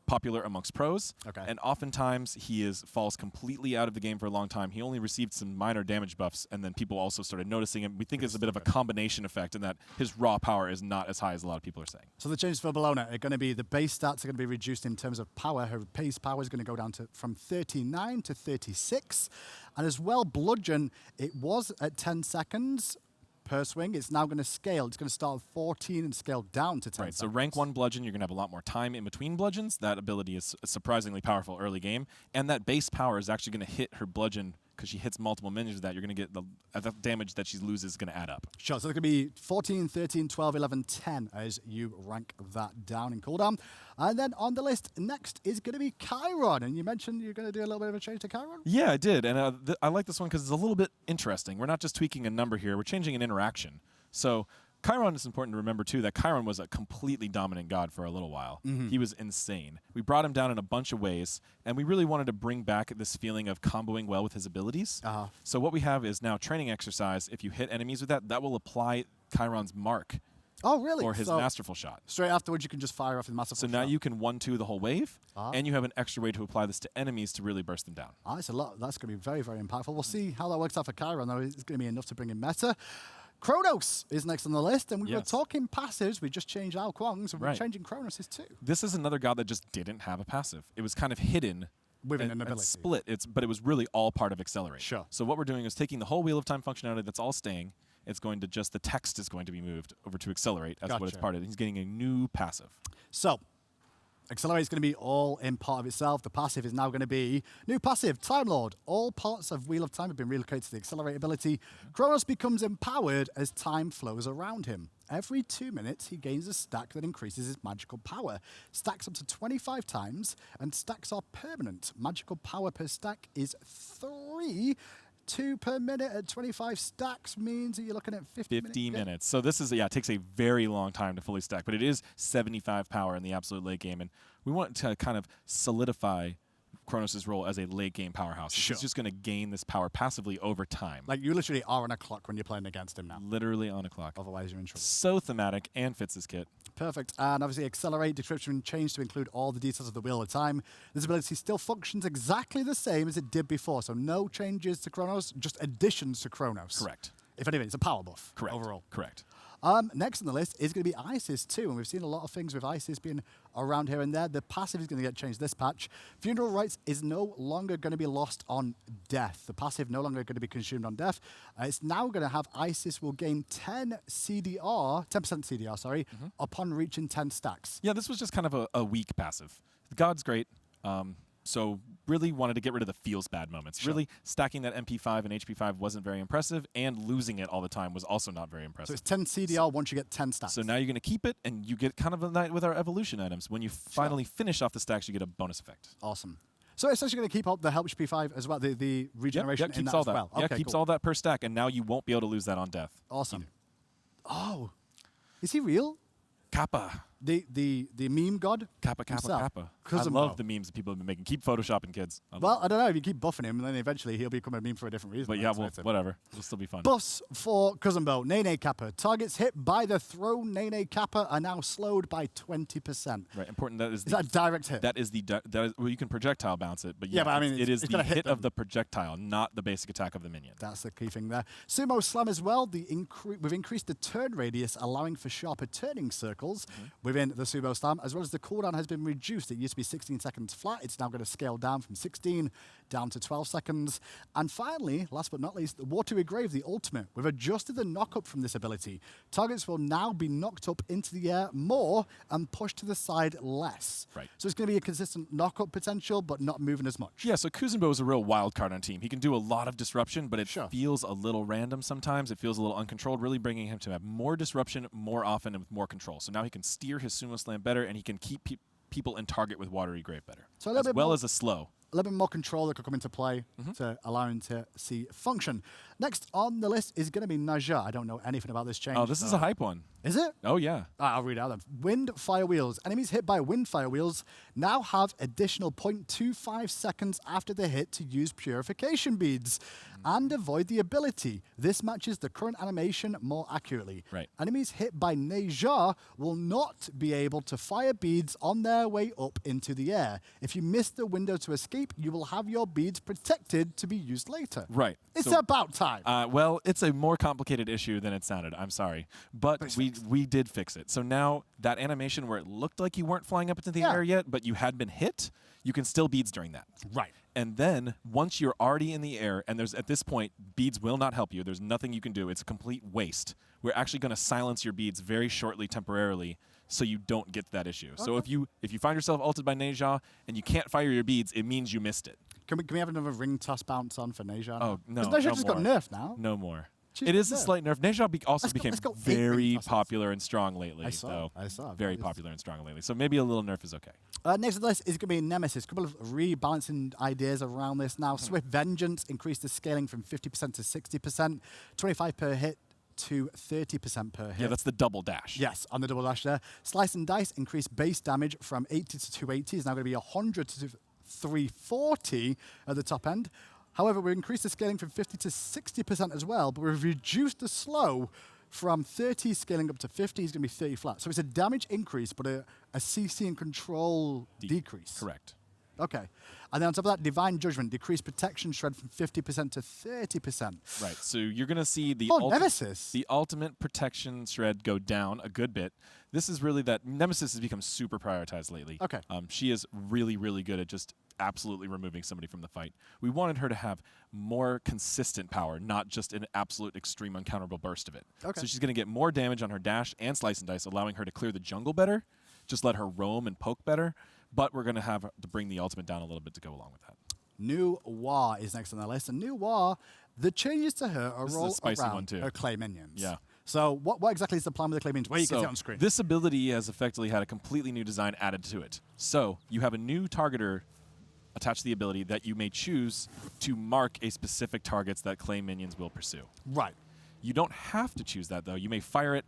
popular amongst pros, and oftentimes he falls completely out of the game for a long time. He only received some minor damage buffs, and then people also started noticing him. We think it's a bit of a combination effect in that his raw power is not as high as a lot of people are saying. So the changes for Bellona are going to be the base stats are going to be reduced in terms of power. Her base power is going to go down from 39 to 36, and as well, Bludgeon, it was at 10 seconds per swing. It's now going to scale. It's going to start at 14 and scale down to 10 Right, so seconds. rank 1 bludgeon, you're going to have a lot more time in between bludgeons. That ability is surprisingly powerful early game. And that base power is actually going to hit her bludgeon because she hits multiple minions with that. You're going to get the damage that she loses is going to add up. Sure, so it's going to be 14, 13, 12, 11, 10 as you rank that down in cooldown. And then on the list next is going to be Chiron. And you mentioned you're going to do a little bit of a change to Chiron? Yeah, I did. And I like this one because it's a little bit interesting. We're not just tweaking a number here. We're changing an interaction. So Chiron is important to remember, too, that Chiron was a completely dominant god for a little while. He was insane. We brought him down in a bunch of ways, and we really wanted to bring back this feeling of comboing well with his abilities. So what we have is now training exercise. If you hit enemies with that, that will apply Chiron's mark. Oh, really? Or his masterful shot. Straight afterwards, you can just fire off his masterful shot. So now you can 1-2 the whole wave, and you have an extra way to apply this to enemies to really burst them down. That's a lot. That's going to be very, very impactful. We'll see how that works out for Chiron, though. It's going to be enough to bring in meta. Kronos is next on the list, and we were talking passives. We just changed Al Kwong, so we're changing Kronos' too. This is another god that just didn't have a passive. It was kind of hidden within an ability. And split, but it was really all part of Accelerate. Sure. So what we're doing is taking the whole Wheel of Time functionality that's all staying. It's going to just, the text is going to be moved over to Accelerate as what it's part of. He's getting a new passive. So Accelerate is going to be all in part of itself. The passive is now going to be new passive, Time Lord. All parts of Wheel of Time have been relocated to the Accelerate ability. Kronos becomes empowered as time flows around him. Every 2 minutes, he gains a stack that increases his magical power. Stacks up to 25 times, and stacks are permanent. Magical power per stack is 3. 2 per minute at 25 stacks means that you're looking at 50 minutes. So this is, it takes a very long time to fully stack, but it is 75 power in the absolute late game. And we want to kind of solidify Kronos' role as a late game powerhouse. He's just going to gain this power passively over time. Like you literally are on a clock when you're playing against him now. Literally on a clock. Otherwise you're in trouble. So thematic and fits his kit. Perfect. And obviously Accelerate description changed to include all the details of the Wheel of Time. This ability still functions exactly the same as it did before. So no changes to Kronos, just additions to Kronos. Correct. If anything, it's a power buff. Correct. Overall. Correct. Next on the list is going to be Isis too, and we've seen a lot of things with Isis being around here and there. The passive is going to get changed this patch. Funeral Rites is no longer going to be lost on death. The passive no longer going to be consumed on death. It's now going to have Isis will gain 10% CDR, upon reaching 10 stacks. Yeah, this was just kind of a weak passive. The god's great. So really wanted to get rid of the feels bad moments. Really stacking that MP5 and HP5 wasn't very impressive, and losing it all the time was also not very impressive. So it's 10 CDR once you get 10 stacks. So now you're going to keep it, and you get kind of a night with our evolution items. When you finally finish off the stacks, you get a bonus effect. Awesome. So it's actually going to keep up the Help HP5 as well, the regeneration keeps in that all as well. Yeah, Okay, keeps cool. all that per stack, and now you won't be able to lose that on death. Awesome. Oh, is he real? Kappa. The meme god? Kappa, Kappa, himself. Kappa. I Kuzumbo. love the memes that people have been making. Keep photoshopping, kids. Well, I don't know. If you keep buffing him, then eventually he'll become a meme for a different reason. But yeah, well, whatever. It'll still be fun. Buffs for Kuzumbo. Nene Kappa. Targets hit by the throw Nene Kappa are now slowed by 20%. Right, important. Is that a direct hit? That is well, you can projective bounce it, but but I mean, it is it's the gonna hit hit of the projectile, not the basic attack of the minion. That's the key thing there. Sumo Slam as well. We've increased the turn radius, allowing for sharper turning circles within the Sumo Slam, as well as the cooldown has been reduced. It used to be 16 seconds flat. It's now going to scale down from 16 down to 12 seconds. And finally, last but not least, Watery Grave, the ultimate. We've adjusted the knock-up from this ability. Targets will now be knocked up into the air more and pushed to the side less. Right. So it's going to be a consistent knock-up potential, but not moving as much. Yeah, so Kuzumbo is a real wild card on team. He can do a lot of disruption, but it feels a little random sometimes. It feels a little uncontrolled, really bringing him to have more disruption more often and with more control. So now he can steer his Sumo Slam better, and he can keep people in target with Watery Grave better, so as well as a slow. A little bit more control that could come into play to allow him to see function. Next on the list is going to be Naja. I don't know anything about this change. Oh, this is a hype one. Is it? Oh, yeah. I'll read out then. Wind Fire Wheels. Enemies hit by Wind Fire Wheels now have additional 0.25 seconds after the hit to use Purification Beads and avoid the ability. This matches the current animation more accurately. Right. Enemies hit by Naja will not be able to fire beads on their way up into the air. If you miss the window to escape, you will have your beads protected to be used later. Right. It's about time. Well, it's a more complicated issue than it sounded. I'm sorry. But we did fix it. So now that animation where it looked like you weren't flying up into the air yet, but you had been hit, you can still beads during that. Right. And then once you're already in the air, and there's at this point, beads will not help you. There's nothing you can do. It's a complete waste. We're actually going to silence your beads very shortly, temporarily, so you don't get that issue. Okay. So if you find yourself ulted by Neja and you can't fire your beads, it means you missed it. Can we have another ring toss bounce on for Neja? Oh, no. Because Neja no just more. got nerfed now. No more. She's It is a nerfed. slight nerf. Neja also became let's go 8 very ring tosses. popular and strong lately. I saw. Very popular and strong lately. So maybe a little nerf is okay. Next on the list is going to be Nemesis. A couple of rebalancing ideas around this now. Swift Vengeance increased the scaling from 50% to 60%, 25 per hit to 30% per hit. Yeah, that's the double dash. Yes, on the double dash there. Slice and Dice increased base damage from 80 to 280. It's now going to be 100 to 340 at the top end. However, we increased the scaling from 50 to 60% as well, but we've reduced the slow from 30 scaling up to 50. It's going to be 30 flat. So it's a damage increase, but a CC and control decrease. Correct. Okay. And then on top of that, Divine Judgment decreased protection shred from 50% to 30%. Right. So you're going to see the Nemesis. The ultimate protection shred go down a good bit. This is really that Nemesis has become super prioritized lately. Okay. She is really, really good at just absolutely removing somebody from the fight. We wanted her to have more consistent power, not just an absolute extreme uncounterable burst of it. Okay. So she's going to get more damage on her dash and Slice and Dice, allowing her to clear the jungle better, just let her roam and poke better, but we're going to have to bring the ultimate down a little bit to go along with that. New War is next on the list. And New War, the changes to her are This is a all spicy one around too. her clay minions. Yeah. So what exactly is the plan with the clay minions? Well, you can see it on screen. This ability has effectively had a completely new design added to it. So you have a new targeter attached to the ability that you may choose to mark a specific targets that clay minions will pursue. Right. You don't have to choose that, though. You may fire it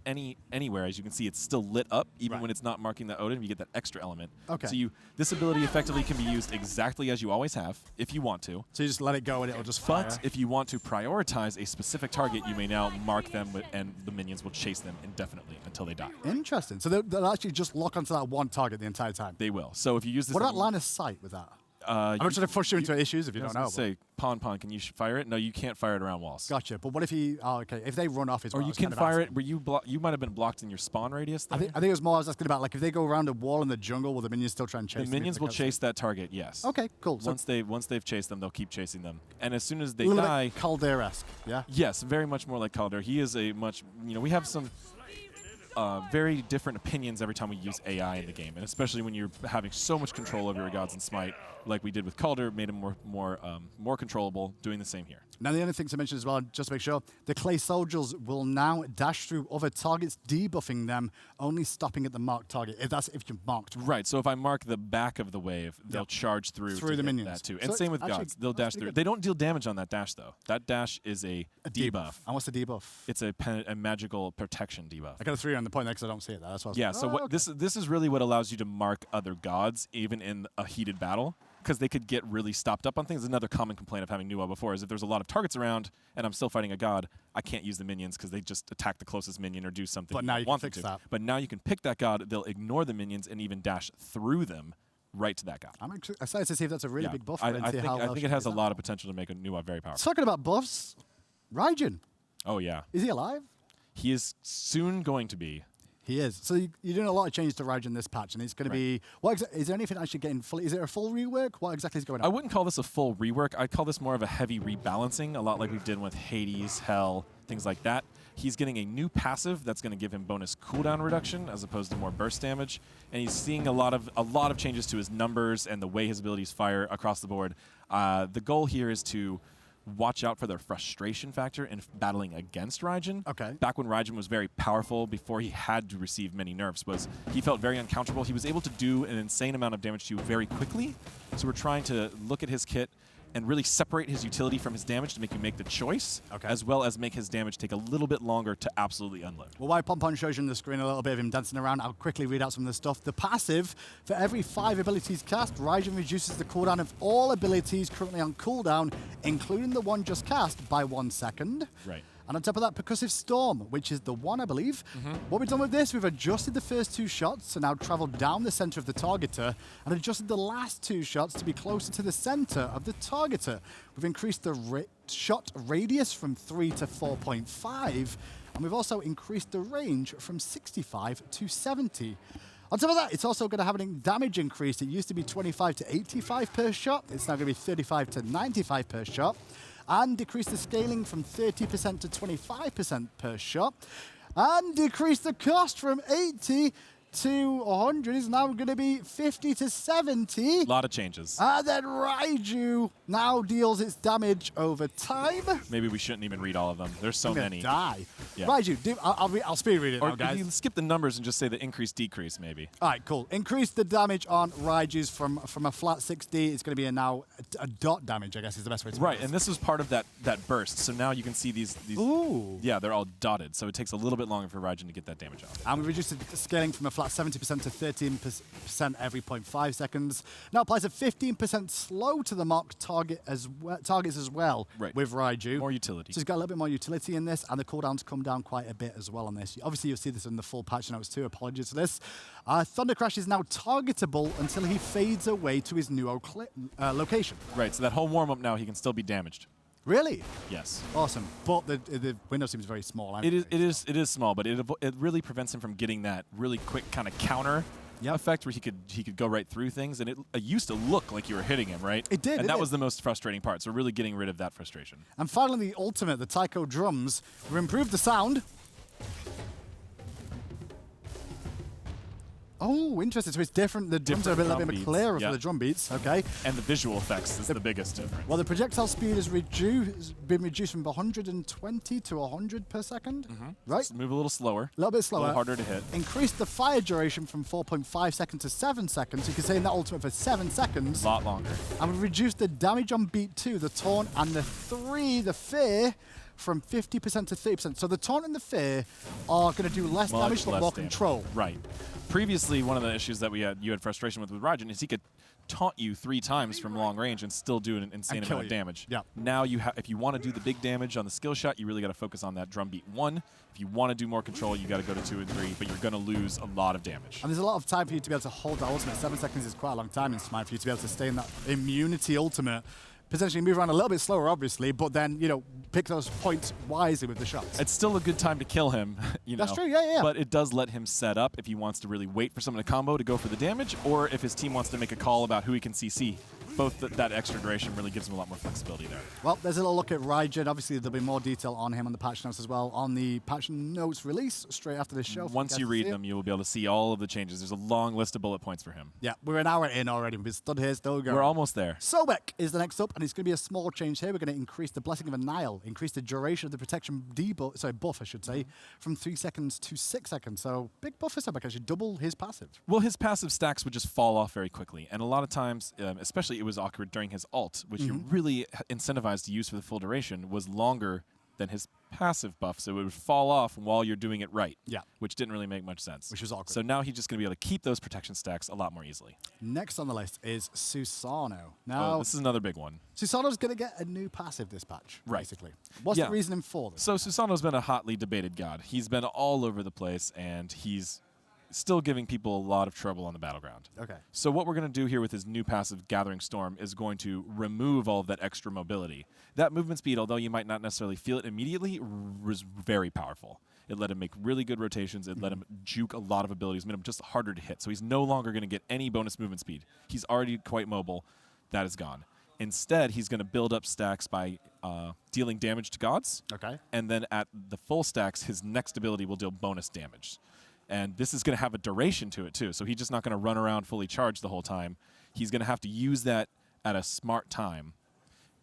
anywhere. As you can see, it's still lit up, even Right. when it's not marking the Odin. You get that extra element. Okay. So this ability effectively can be used exactly as you always have, if you want to. So you just let it go and it'll just fire. But if you want to prioritize a specific target, you may now mark them, and the minions will chase them indefinitely until they die. Interesting. So they'll actually just lock onto that one target the entire time. They will. So if you use this... What about line of sight with that? I'm not trying to push you into issues if you don't know. Say, Pon, can you fire it? No, you can't fire it around walls. Gotcha. But what if if they run off as well? Or you can fire it where you might have been blocked in your spawn radius there. I think it was more I was asking about, like, if they go around a wall in the jungle, will the minions still try and chase The them? minions will chase that target, yes. Okay, cool. So Once they've chased them, they'll keep chasing them. And as soon as they a little die... bit Calder-esque, yeah? Yes, very much more like Calder. He is a much... we have some very different opinions every time we use AI in the game, and especially when you're having so much control over your gods in Smite, like we did with Calder, made him more controllable, doing the same here. Now, the other thing to mention as well, just to make sure, the clay soldiers will now dash through other targets, debuffing them, only stopping at the marked target. That's if you're marked. Right, so if I mark the back of the wave, they'll charge through to the hit minions. that too. And So same with actually- gods. They'll that's dash pretty through. good. They don't deal damage on that dash, though. That dash is a debuff. And what's the debuff? It's a magical protection debuff. I got a 3 on the point there because I don't see it there. That's what I was Yeah, like, so okay. this is really what allows you to mark other gods, even in a heated battle, because they could get really stopped up on things. Another common complaint of having Nuwa before is if there's a lot of targets around and I'm still fighting a god, I can't use the minions because they just attack the closest minion or do something But now you can want them fix to. that. But now you can pick that god, they'll ignore the minions and even dash through them right to that god. I'm excited to see if that's a really big buff. I think it has a lot of potential to make a Nuwa very powerful. Talking about buffs, Raijin, Oh, yeah. is he alive? He is soon going to be. He is. So you're doing a lot of changes to Raijin this patch, and it's going to be... is there anything actually getting fully... Is it a full rework? What exactly is going on? I wouldn't call this a full rework. I'd call this more of a heavy rebalancing, a lot like we've done with Hades, Hell, things like that. He's getting a new passive that's going to give him bonus cooldown reduction as opposed to more burst damage, and he's seeing a lot of changes to his numbers and the way his abilities fire across the board. The goal here is to watch out for their frustration factor in battling against Raijin. Okay. Back when Raijin was very powerful, before he had to receive many nerfs, he felt very uncounterable. He was able to do an insane amount of damage to you very quickly. So we're trying to look at his kit and really separate his utility from his damage to make you make the choice, as well as make his damage take a little bit longer to absolutely unload. Well, while Pompon shows you on the screen a little bit of him dancing around, I'll quickly read out some of the stuff. The passive, for every 5 abilities cast, Raijin reduces the cooldown of all abilities currently on cooldown, including the one just cast, by 1 second. Right. And on top of that, Percussive Storm, which is the one, I believe. What we've done with this, we've adjusted the first 2 shots to now travel down the center of the targeter, and adjusted the last 2 shots to be closer to the center of the targeter. We've increased the shot radius from 3 to 4.5, and we've also increased the range from 65 to 70. On top of that, it's also going to have a damage increase. It used to be 25 to 85 per shot. It's now going to be 35 to 95 per shot. And decrease the scaling from 30% to 25% per shot. And decrease the cost from 80 to 100 is now going to be 50 to 70. A lot of changes. And then Raiju now deals its damage over time. Maybe we shouldn't even read all of them. There's so many. Die. Yeah. Raiju, I'll speed read it Or now, guys. if you skip the numbers and just say the increase, decrease, maybe. All right, cool. Increase the damage on Raiju's from a flat 60. It's going to be now a dot damage, I guess is the best way to put Right, this. and this was part of that burst. So now you can see these. Ooh. Yeah, they're all dotted. So it takes a little bit longer for Raijin to get that damage off. And we reduced the scaling from a flat 70% to 13% every 0.5 seconds. Now applies a 15% slow to the mark targets as well Right. with Raiju. More utility. So it's got a little bit more utility in this, and the cooldowns come down quite a bit as well on this. Obviously, you'll see this in the full patch notes too. Apologies for this. Thunder Crash is now targetable until he fades away to his new location. Right, so that whole warm-up now, he can still be damaged. Really? Yes. Awesome. But the window seems very small. It is small, but it really prevents him from getting that really quick kind of counter effect where he could go right through things, and it used to look like you were hitting him, right? It did. And that was the most frustrating part. So really getting rid of that frustration. And finally, the ultimate, the Taiko drums, we improved the sound. Oh, interesting. So it's different. The drums are a little bit clearer for the drum beats. Okay. And the visual effects is the biggest difference. Well, the projectile speed has been reduced from 120 to 100 per second. Right? Just move a little slower. A little bit slower. A little harder to hit. Increased the fire duration from 4.5 seconds to 7 seconds. You can say in that ultimate for 7 seconds. A lot longer. And we reduced the damage on beat 2, the taunt, and the 3, the fear, from 50% to 30%. So the taunt and the fear are going to do less damage but more control. Right. Previously, one of the issues that you had frustration with Raijin is he could taunt you 3 times from long range and still do an insane amount of damage. Yeah. Now if you want to do the big damage on the skill shot, you really got to focus on that drum beat 1. If you want to do more control, you got to go to 2 and 3, but you're going to lose a lot of damage. And there's a lot of time for you to be able to hold that ultimate. 7 seconds is quite a long time in SMITE for you to be able to stay in that immunity ultimate. Potentially move around a little bit slower, obviously, but then, pick those points wisely with the shots. It's still a good time to kill him, That's true, yeah. But it does let him set up if he wants to really wait for someone to combo to go for the damage, or if his team wants to make a call about who he can CC. Both that extra duration really gives him a lot more flexibility there. Well, there's a little look at Raijin. Obviously, there'll be more detail on him on the patch notes as well. On the patch notes release straight after this show. Once you read them, you will be able to see all of the changes. There's a long list of bullet points for him. Yeah, we're an hour in already. We've stood here, still going. We're almost there. Sobek is the next up, and it's going to be a small change here. We're going to increase the Blessing of Annihil, increase the duration of the protection buff, I should say, from 3 seconds to 6 seconds. So big buff for Sobek, actually double his passive. Well, his passive stacks would just fall off very quickly, and a lot of times, especially it was awkward during his ult, which you really incentivized to use for the full duration, was longer than his passive buff, so it would fall off while you're doing it right. Yeah. Which didn't really make much sense. Which was awkward. So now he's just going to be able to keep those protection stacks a lot more easily. Next on the list is Susanoo. Now, this is another big one. Susanoo's going to get a new passive this patch, Right. basically. What's the reasoning for this? So Susanoo's been a hotly debated god. He's been all over the place, and he's still giving people a lot of trouble on the battleground. Okay. So what we're going to do here with his new passive, Gathering Storm, is going to remove all of that extra mobility. That movement speed, although you might not necessarily feel it immediately, was very powerful. It let him make really good rotations. It let him juke a lot of abilities, made him just harder to hit. So he's no longer going to get any bonus movement speed. He's already quite mobile. That is gone. Instead, he's going to build up stacks by dealing damage to gods. Okay. And then at the full stacks, his next ability will deal bonus damage. And this is going to have a duration to it, too. So he's just not going to run around fully charged the whole time. He's going to have to use that at a smart time.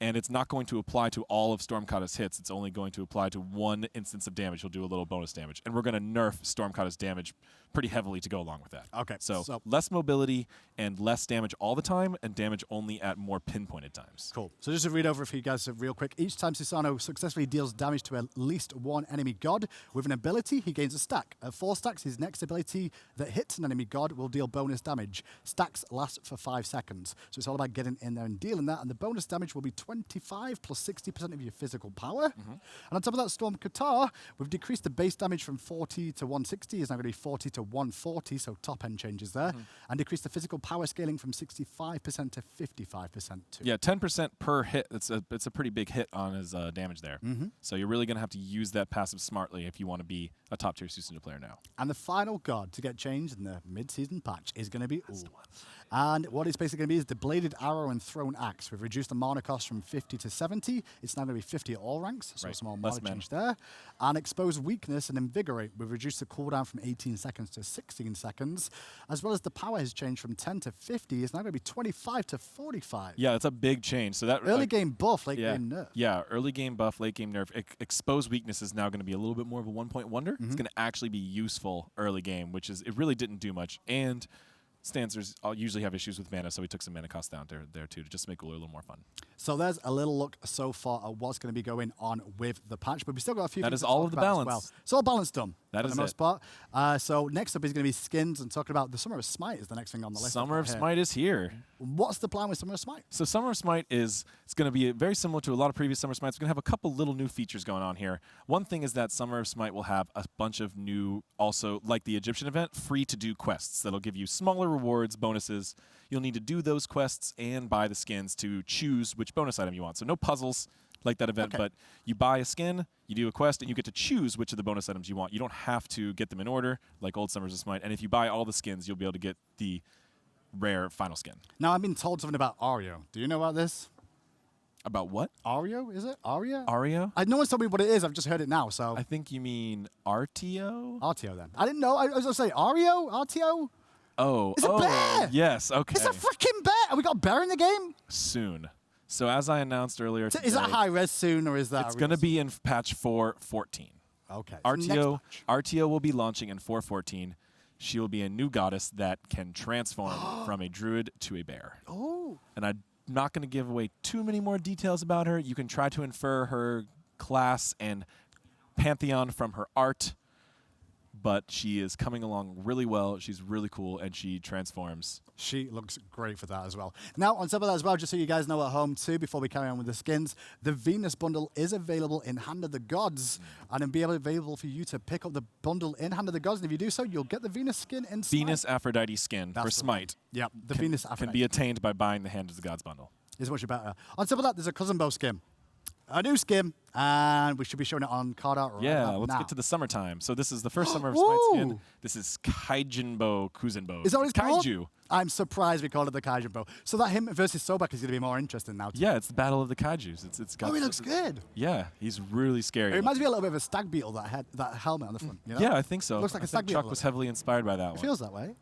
And it's not going to apply to all of Stormkata's hits. It's only going to apply to 1 instance of damage. He'll do a little bonus damage. And we're going to nerf Stormkata's damage pretty heavily to go along with that. Okay. So less mobility and less damage all the time, and damage only at more pinpointed times. Cool. So just to read over for you guys real quick. Each time Susanoo successfully deals damage to at least 1 enemy god with an ability, he gains a stack. At 4 stacks, his next ability that hits an enemy god will deal bonus damage. Stacks last for 5 seconds. So it's all about getting in there and dealing that, and the bonus damage will be 25 plus 60% of your physical power. And on top of that, Storm Qatar, we've decreased the base damage from 40 to 160. It's now going to be 40 to 140, so top end changes there. And decreased the physical power scaling from 65% to 55% too. Yeah, 10% per hit. It's a pretty big hit on his damage there. So you're really going to have to use that passive smartly if you want to be a top-tier Susanoo player now. And the final god to get changed in the mid-season patch is going to be And what it's basically going to be is the bladed arrow and thrown axe. We've reduced the mana cost from 50 to 70. It's now going to be 50 at all ranks, so small mana change there. And expose weakness and invigorate. We've reduced the cooldown from 18 seconds to 16 seconds, as well as the power has changed from 10 to 50. It's now going to be 25 to 45. Yeah, it's a big change. So that early game buff, late game nerf. Yeah, early game buff, late game nerf. Expose weakness is now going to be a little bit more of a one-point wonder. It's going to actually be useful early game, which is, it really didn't do much. And Stancers usually have issues with mana, so we took some mana cost down there too, to just make it a little more fun. So there's a little look so far at what's going to be going on with the patch, but we still got a few That things is to all talk of the about as balance. well. It's all balance done That for is the most it. part. So next up is going to be skins and talking about the Summer of Smite is the next thing on the list. Summer of Smite is here. What's the plan with Summer of Smite? So Summer of Smite it's going to be very similar to a lot of previous Summer Smites. We're going to have a couple little new features going on here. One thing is that Summer of Smite will have a bunch of new, also like the Egyptian event, free-to-do quests that'll give you smaller rewards, bonuses. You'll need to do those quests and buy the skins to choose which bonus item you want. So no puzzles like that event, but you buy a skin, you do a quest, and you get to choose which of the bonus items you want. You don't have to get them in order like old Summers of Smite. And if you buy all the skins, you'll be able to get the rare final skin. Now, I've been told something about Ario. Do you know about this? About what? Ario, is it? Aria? Ario? No one's told me what it is. I've just heard it now. So I think you mean RTO? RTO then. I didn't know. I was going to say Ario? RTO? Oh. It's a bear! Yes, okay. It's a freaking bear! Have we got a bear in the game? Soon. So as I announced earlier today, Is that high res soon, or is that... it's going to be in patch 4.14. Okay. So next patch. RTO will be launching in 4.14. She will be a new goddess that can transform from a druid to a bear. Oh. And I'm not going to give away too many more details about her. You can try to infer her class and pantheon from her art, but she is coming along really well. She's really cool, and she transforms. She looks great for that as well. Now, on top of that as well, just so you guys know at home too, before we carry on with the skins, the Venus bundle is available in Hand of the Gods, and it'll be available for you to pick up the bundle in Hand of the Gods, and if you do so, you'll get the Venus skin in Smite. Venus Aphrodite skin for Smite. Yep, the Venus Aphrodite. Can be attained by buying the Hand of the Gods bundle. Is much better. On top of that, there's a Cousin Bow skin. A new skin, and we should be showing it on card art right now. Let's get to the summertime. So this is the first Summer of Smite skin. This is Kaijinbo Kuzenbo. Is that what it's called? Kaiju. I'm surprised we called it the Kaijin Bow. So that him versus Sobek is going to be more interesting now. Too. Yeah, it's the battle of the Kaijus. It's got. Oh, he looks good. Yeah, he's really scary. It reminds me a little bit of a stag beetle, that helmet on the front. You know? Yeah, I think so. Looks like I a stag think beetle. Chuck was heavily inspired by that one. It feels that way.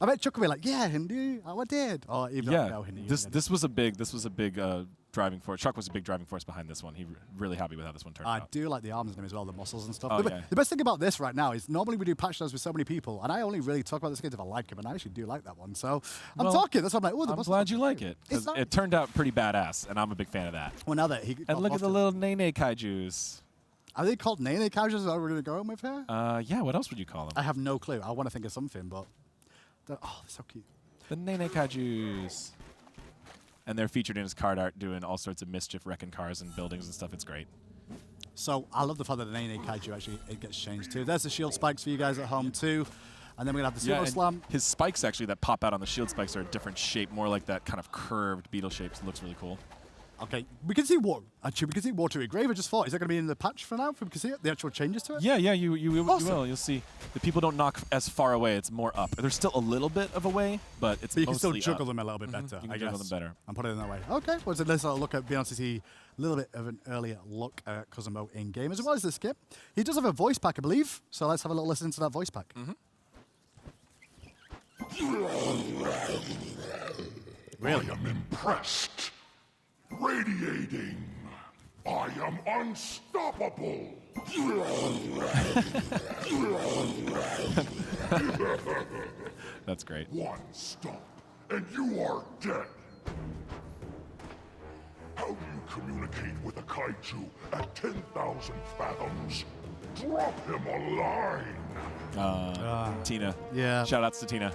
I bet Chuck will be like, yeah, Hindu, I did. Or even though I know Hindu. This was a big driving force. Chuck was a big driving force behind this one. He really happy with how this one turned out. I do like the arms in him as well, the muscles and stuff. Oh, The best thing about this right now is normally we do patch notes with so many people, and I only really talk about this game if I like him, and I actually do like that one. So I'm talking. That's why I'm like, oh, the I'm muscles glad are you like great. it. 'Cause it turned out pretty badass, and I'm a big fan of that. Well, now that he And look at the little Nene Kaijus. Are they called Nene Kaijus? Are we going to go with her? Yeah, what else would you call them? I have no clue. I want to think of something, but they're so cute. The Nene Kaijus. And they're featured in his card art doing all sorts of mischief, wrecking cars and buildings and stuff. It's great. So I love the fact that the Nene Kaiju actually it gets changed too. There's the shield spikes for you guys at home too. And then we're going to have the Sumo and Slam. his spikes actually that pop out on the shield spikes are a different shape, more like that kind of curved beetle shape. It looks really cool. Okay, we can see what actually we can see Watery Grave. I just thought, is that going to be in the patch for now? We can see it, the actual changes to it. Yeah, you Awesome. will. You'll see the people don't knock as far away. It's more up. There's still a little bit of a way, but it's But you can still mostly juggle up. them a little bit better. You can I juggle guess. them better. And put it in that way. Okay, well, so let's look at Beyonce see a little bit of an earlier look at Cousin Bo in game as well as the skip. He does have a voice pack, I believe. So let's have a little listen to that voice pack. Really? I am impressed. Radiating. I am unstoppable. That's great. One stop, and you are dead. How do you communicate with a kaiju at 10,000 fathoms? Drop him a line. Tina. Yeah. Shout outs to Tina.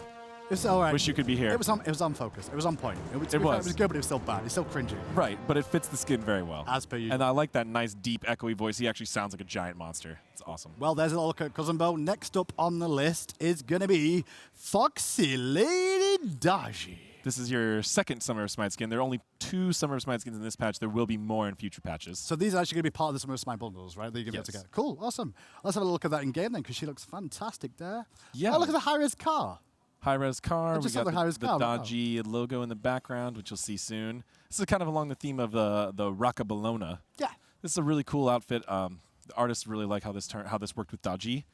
It's all right. Wish you could be here. It was on focus. It was on point. It was It was. It was good, but it was still bad. It's still cringy. Right, but it fits the skin very well. As per usual. And I like that nice, deep, echoey voice. He actually sounds like a giant monster. It's awesome. Well, there's a little look at Cousin Bo. Next up on the list is going to be Foxy Lady Daji. This is your second Summer of Smite skin. There are only 2 Summer of Smite skins in this patch. There will be more in future patches. So these are actually going to be part of the Summer of Smite bundles, right? That you're going to be able to get. Cool, awesome. Let's have a look at that in game then, because she looks fantastic there. Yeah. Oh, look at the high-res car. High-res car. We just got saw the high-res car. Wow. Dodgy logo in the background, which you'll see soon. This is kind of along the theme of the Rocca Bologna. Yeah. This is a really cool outfit. The artists really like how this worked with Dodgy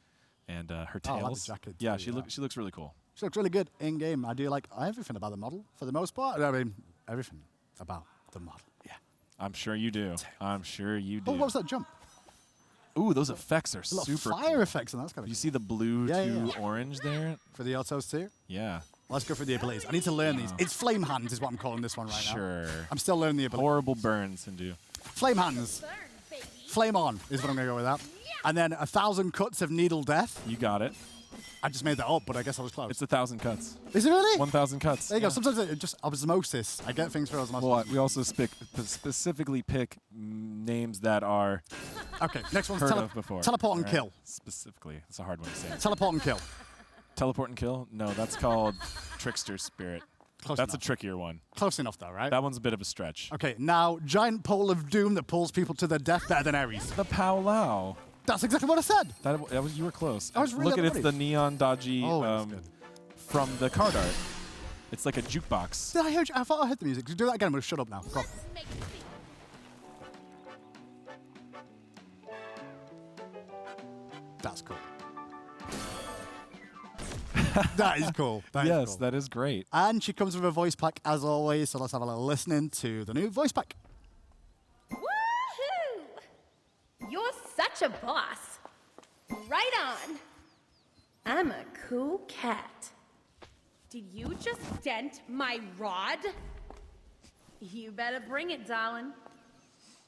and her tails. I like the jacket Yeah, too, she looks really cool. She looks really good in game. I do like everything about the model for the most part. I mean, everything about the model. Yeah. I'm sure you do. I'm sure you do. Oh, what was that jump? Ooh, those effects are A lot super of fire cool. effects, and that's kind of You see the blue Yeah, to yeah. orange there? for the autos too. Yeah. Let's go for the abilities. I need to learn these. It's flame hands is what I'm calling this one right now. Sure. I'm still learning the abilities. Horrible burns, Hindu. Flame hands. Flame on is what I'm going to go with that. And then 1,000 cuts of needle death. You got it. I just made that up, but I guess I was close. It's 1,000 cuts. Is it really? 1,000 cuts. There you go. Sometimes it just osmosis. I get things for osmosis. Well, we also specifically pick names that are Okay, next one's heard of before. teleport and All right? kill. Specifically. It's a hard one to say. Teleport and kill. Teleport and kill? No, that's called Trickster Spirit. Close That's enough. a trickier one. Close enough, though, right? That one's a bit of a stretch. Okay, now, giant pole of doom that pulls people to their death better than Ares. The Powwow. That's exactly what I said. That was, you were close. I was really Look at on it's the the money. neon dodgy Oh, that's good. from the card art. It's like a jukebox. Did I hear? I thought I heard the music. Do that again. I'm going to shut up now. Go on. That's cool. That is cool. That is Yes, cool. that is great. And she comes with a voice pack as always, so let's have a little listening to the new voice pack. Woohoo! You're such a boss. Right on. I'm a cool cat. Did you just dent my rod? You better bring it, darling.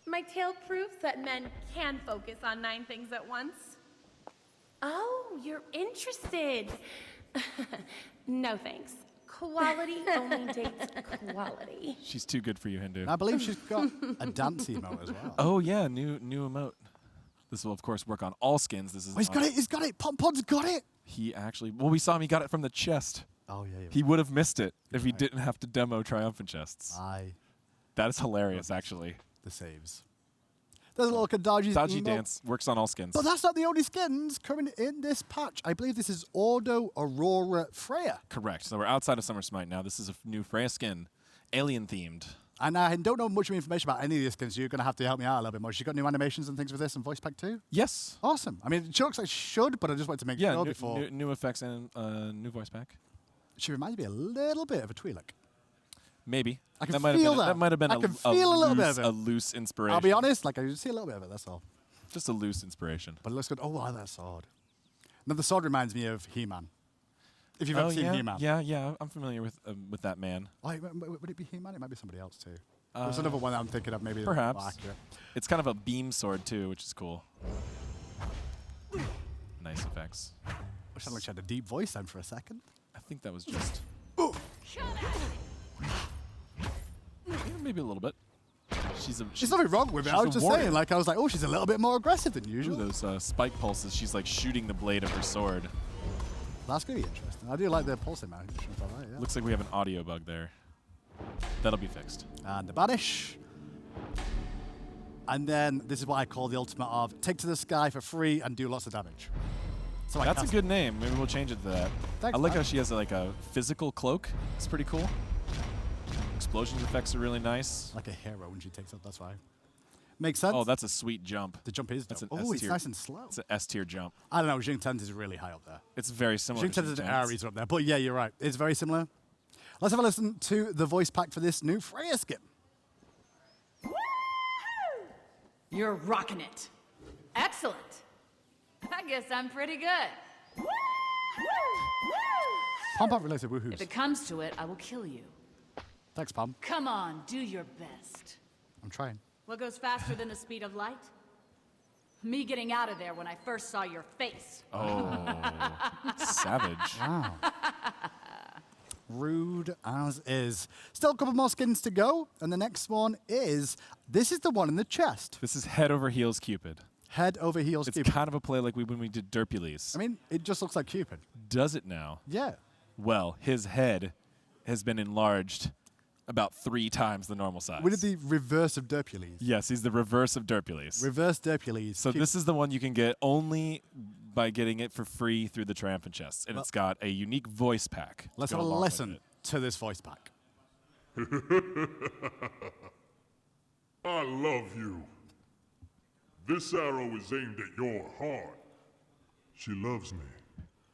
My tail proves that men can focus on 9 things at once. Oh, you're interested. No thanks. Quality only dates quality. She's too good for you, Hindu. And I believe she's got a dance emote as well. Oh yeah, new emote. This will of course work on all skins. This is Oh, he's got it. He's got it. Pod's got it. He actually, well, we saw him. He got it from the chest. Oh yeah. He would have missed it if he didn't have to demo triumphant chests. That is hilarious, actually. The saves. There's a little look at Dodgy's Dodgy emote. dance works on all skins. But that's not the only skins coming in this patch. I believe this is Ordo Aurora Freya. Correct. So we're outside of Summer Smite now. This is a new Freya skin, alien themed. And I don't know much information about any of these skins, so you're going to have to help me out a little bit more. She's got new animations and things with this and voice pack too? Yes. Awesome. I mean, she looks like she should, but I just wanted to make Yeah, sure before. new effects and new voice pack. She reminds me a little bit of a Twi'lek. Maybe. I can that might have feel been, that. That might have been I can feel a little bit of it. a loose inspiration. I'll be honest, like I just see a little bit of it, that's all. Just a loose inspiration. But it looks good. Oh, I like that sword. Now, the sword reminds me of He-Man. If you've ever seen yeah, He-Man. yeah, I'm familiar with that man. Oh, would it be He-Man? It might be somebody else too. There's another one that I'm thinking of, maybe. Perhaps. More accurate. It's kind of a beam sword too, which is cool. Nice effects. I sounded like she had a deep voice then for a second. I think that was just maybe a little bit. She's nothing wrong with it. I she's was a just warrior. saying, like, I was like, oh, she's a little bit more aggressive than Ooh, usual. those spike pulses. She's like shooting the blade of her sword. That's going to be interesting. I do like the pulsing animation. Right, yeah. Looks like we have an audio bug there. That'll be fixed. And the banish. And then this is what I call the ultimate of take to the sky for free and do lots of damage. So I That's a cast- good name. Maybe we'll change it to that. Thanks, I like man. how she has like a physical cloak. It's pretty cool. Explosions effects are really nice. like a hero when she takes up. That's why. Makes sense. Oh, that's a sweet jump. the jump is That's dope. an Oh, it's S-tier. nice and slow. It's an S tier jump. I don't know. Jing Tens is really high up there. It's very similar. Jing to Tens and Shinten's. Ares are up there. But yeah, you're right. It's very similar. Let's have a listen to the voice pack for this new Freya skin. You're rocking it. Excellent. I guess I'm pretty good. Pom Pom related woohoos. If it comes to it, I will kill you. Thanks, Pom. Come on, do your best. I'm trying. What goes faster than the speed of light? Me getting out of there when I first saw your face. Oh, savage. Wow. rude as is. Still a couple more skins to go, and the next one is, this is the one in the chest. This is head over heels Cupid. Head over heels It's Cupid. kind of a play like when we did Derpules. I mean, it just looks like Cupid. Does it now? Yeah. Well, his head has been enlarged about 3 times the normal size. We did the reverse of Derpules. Yes, he's the reverse of Derpules. Reverse Derpules. So this is the one you can get only by getting it for free through the Triumphant Chests. And it's got a unique voice pack. Let's to have go a along with listen it. to this voice pack. I love you. This arrow is aimed at your heart. She loves me.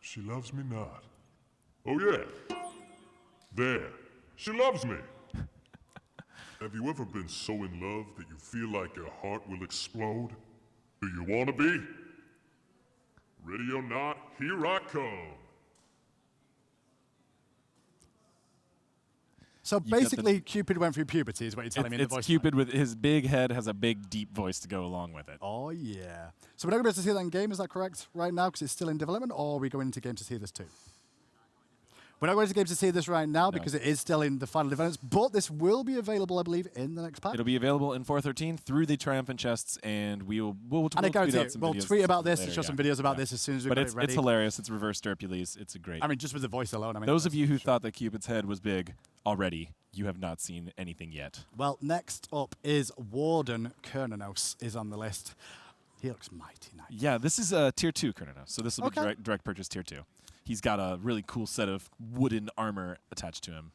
She loves me not. Oh yeah. There. She loves me. Have you ever been so in love that you feel like your heart will explode? Do you want to be? Ready or not, here I come. So You got the- basically, Cupid went through puberty, is what you're telling me in the It's voice Cupid with his big head has a big deep voice to go along with it. Oh, yeah. So we're not going to be able to see that in game, is that correct, right now, because it's still in development, or are we going into game to see this too? We're not going to games to see this right now because it is still in the final developments, but this will be available, I believe, in the next patch. It'll be available in 4.13 through the Triumphant Chests, and we'll And I guarantee tweet out it, some we'll videos tweet about this later, and show some yeah. videos about Yeah. this as soon as we But get it's it ready. hilarious. It's reverse Derpules. It's a great. I mean, just with the voice alone. I mean, Those of you who thought that Cupid's head was big already, you have not seen anything yet. Well, next up is Warden Kernanos is on the list. He looks mighty nice. Yeah, this is Tier 2 Kernanos, so this will be direct purchase Tier 2. He's got a really cool set of wooden armor attached to him.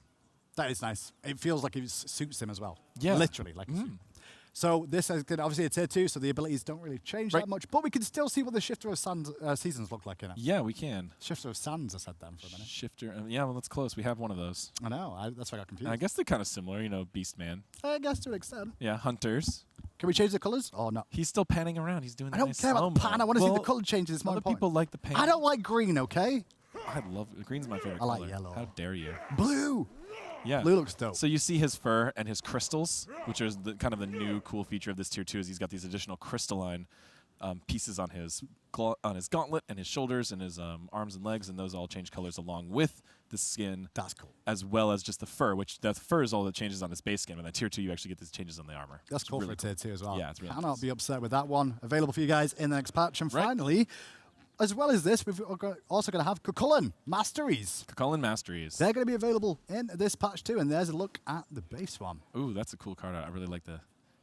That is nice. It feels like it suits him as well. Yeah. Literally, like a suit. So this is obviously a tier 2, so the abilities don't really change that much, but we can still see what the Shifter of Sands seasons look like in it. Yeah, we can. Shifter of Sands, I said that for a minute. Shifter, yeah, well, that's close. We have one of those. I know, that's why I got confused. And I guess they're kind of similar, you know, Beast Man. I guess to an extent. Yeah, Hunters. Can we change the colours or not? He's still panning around. He's doing the I don't nice care about the slow-mo. pan. I want to see the Well, colour changes. It's more other important. people like the pan. I don't like green, okay? I love green's my favorite I like color. yellow. How dare you? Blue! Yeah. Blue looks dope. So you see his fur and his crystals, which is the kind of the new cool feature of this tier 2 is he's got these additional crystalline pieces on his gauntlet and his shoulders and his arms and legs, and those all change colors along with the skin. That's cool. As well as just the fur, which the fur is all that changes on his base skin. But in tier 2, you actually get these changes on the armor. That's It's cool really for a tier 2 as well. Yeah, it's really Cannot nice. be upset with that one. Available for you guys in the next patch. And finally, as well as this, we've also going to have Cucullin Masteries. Cucullin Masteries. They're going to be available in this patch too, and there's a look at the base one. Ooh, that's a cool card art. I really like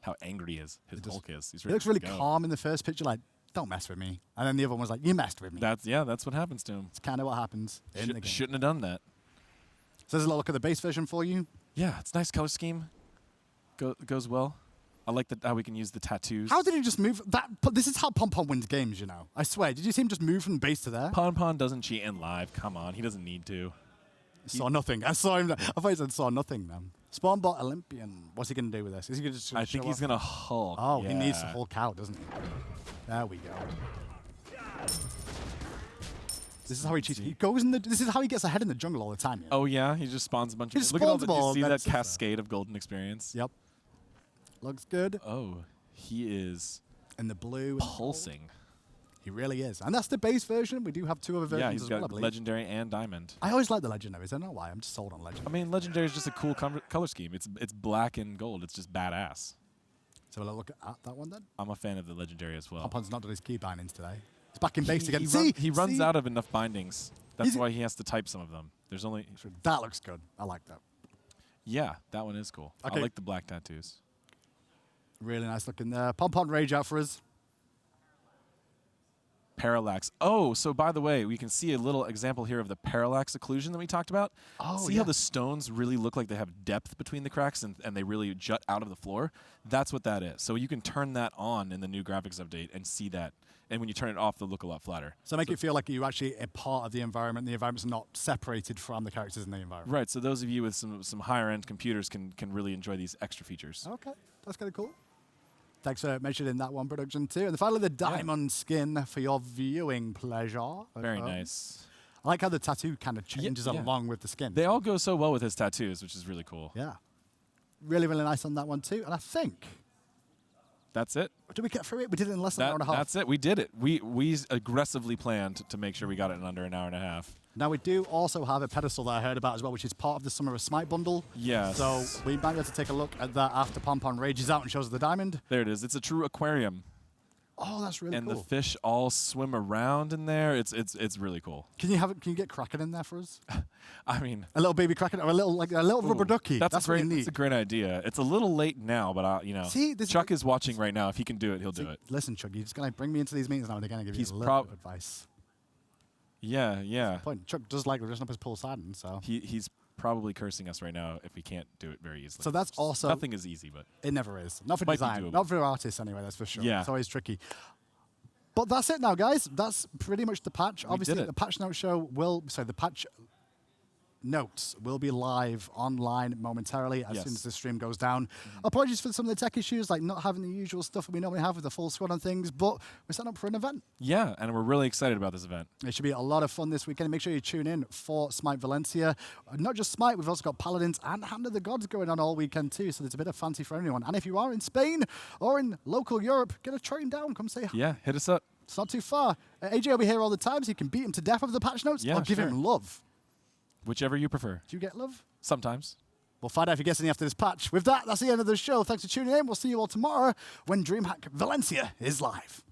how angry his Hulk is. He's He looks really ready to go. calm in the first picture, like, don't mess with me. And then the other one was like, you messed with me. That's what happens to him. It's kind of what happens in the game. Shouldn't have done that. So there's a look at the base version for you. Yeah, it's a nice color scheme. Goes well. I like how we can use the tattoos. How did he just move that? This is how Pom-Pom wins games, you know. I swear. Did you see him just move from base to there? Pon doesn't cheat in live. Come on, he doesn't need to. Saw nothing. I saw him. I thought he said saw nothing, man. Spawnbot Olympian. What's he going to do with this? Is he going to just I think he's gonna Hulk. Oh, he needs to yeah. Hulk out, doesn't he? There we go. This is how he cheats. He goes in the. This is how he gets ahead in the jungle all the time. You know? Oh yeah, he just spawns a bunch He of. just Look at all spawns the, them all, you see that that's it. cascade of golden experience. Yep. Looks good. Oh, he is And the blue. And pulsing. he really is. And that's the base version. We do have 2 other versions Yeah, he's as well, I got believe. legendary and diamond. I always like the legendaries. I don't know why. I'm just sold on I legendary. mean, legendary is just a cool color scheme. It's black and gold. It's just badass. So we'll look at that one then. I'm a fan of the legendary as well. Pompon's not done his key bindings today. He's back in base again. He runs out of enough bindings. That's He's- why he has to type some of them. There's only That looks good. I like that. yeah, that one is cool. Okay. I like the black tattoos. Really nice looking there. Pompon rage out for us. Parallax. Oh, so by the way, we can see a little example here of the parallax occlusion that we talked about. Oh, see how the stones really look like they have depth between the cracks and they really jut out of the floor? That's what that is. So you can turn that on in the new graphics update and see that. And when you turn it off, they'll look a lot flatter. So make it feel like you're actually a part of the environment. The environment's not separated from the characters in the environment. Right, so those of you with some higher end computers can really enjoy these extra features. Okay, that's kind of cool. Thanks for mentioning that one, production too. And finally, the diamond skin for your viewing pleasure. Very nice. I like how the tattoo kind of changes yeah. along with the skin. They all go so well with his tattoos, which is really cool. Yeah. Really, really nice on that one too. And I think That's it. Did we get through it? We did it in less than an hour and a half. That's it. We did it. We aggressively planned to make sure we got it in under an hour and a half. Now, we do also have a pedestal that I heard about as well, which is part of the Summer of Smite bundle. Yes. So we might be able to take a look at that after Pompon rages out and shows us the diamond. There it is. It's a true aquarium. Oh, that's really and cool. the fish all swim around in there. It's really cool. Can you get Kraken in there for us? I mean, a little baby Kraken or a little rubber ducky. That's great. That's a great idea. It's a little late now, but See, Chuck is watching right now. If he can do it, he'll do it. Listen, Chuck, you're just gonna bring me into these meetings now and they're gonna give you a little bit of advice. Yeah. Point. Chuck does like dressing up as Paul Sidon, so he's probably cursing us right now if we can't do it very easily. So that's also nothing is easy, but it never is. Not for design, not for artists anyway. That's for sure. Yeah. It's always tricky. But that's it now, guys. That's pretty much the patch. Obviously, the patch note show the patch notes will be live online momentarily as soon as the stream goes down. Apologies for some of the tech issues, like not having the usual stuff that we normally have with the full squad on things, but we're setting up for an event. Yeah, and we're really excited about this event. It should be a lot of fun this weekend. Make sure you tune in for Smite Valencia. Not just Smite, we've also got Paladins and Hand of the Gods going on all weekend too, so there's a bit of fancy for anyone. And if you are in Spain or in local Europe, get a train down, come say hi. Yeah, hit us up. It's not too far. AJ will be here all the time, so you can beat him to death with the patch notes or give him love. Whichever you prefer. Do you get love? Sometimes. We'll find out if he gets any after this patch. With that, that's the end of the show. Thanks for tuning in. We'll see you all tomorrow when DreamHack Valencia is live.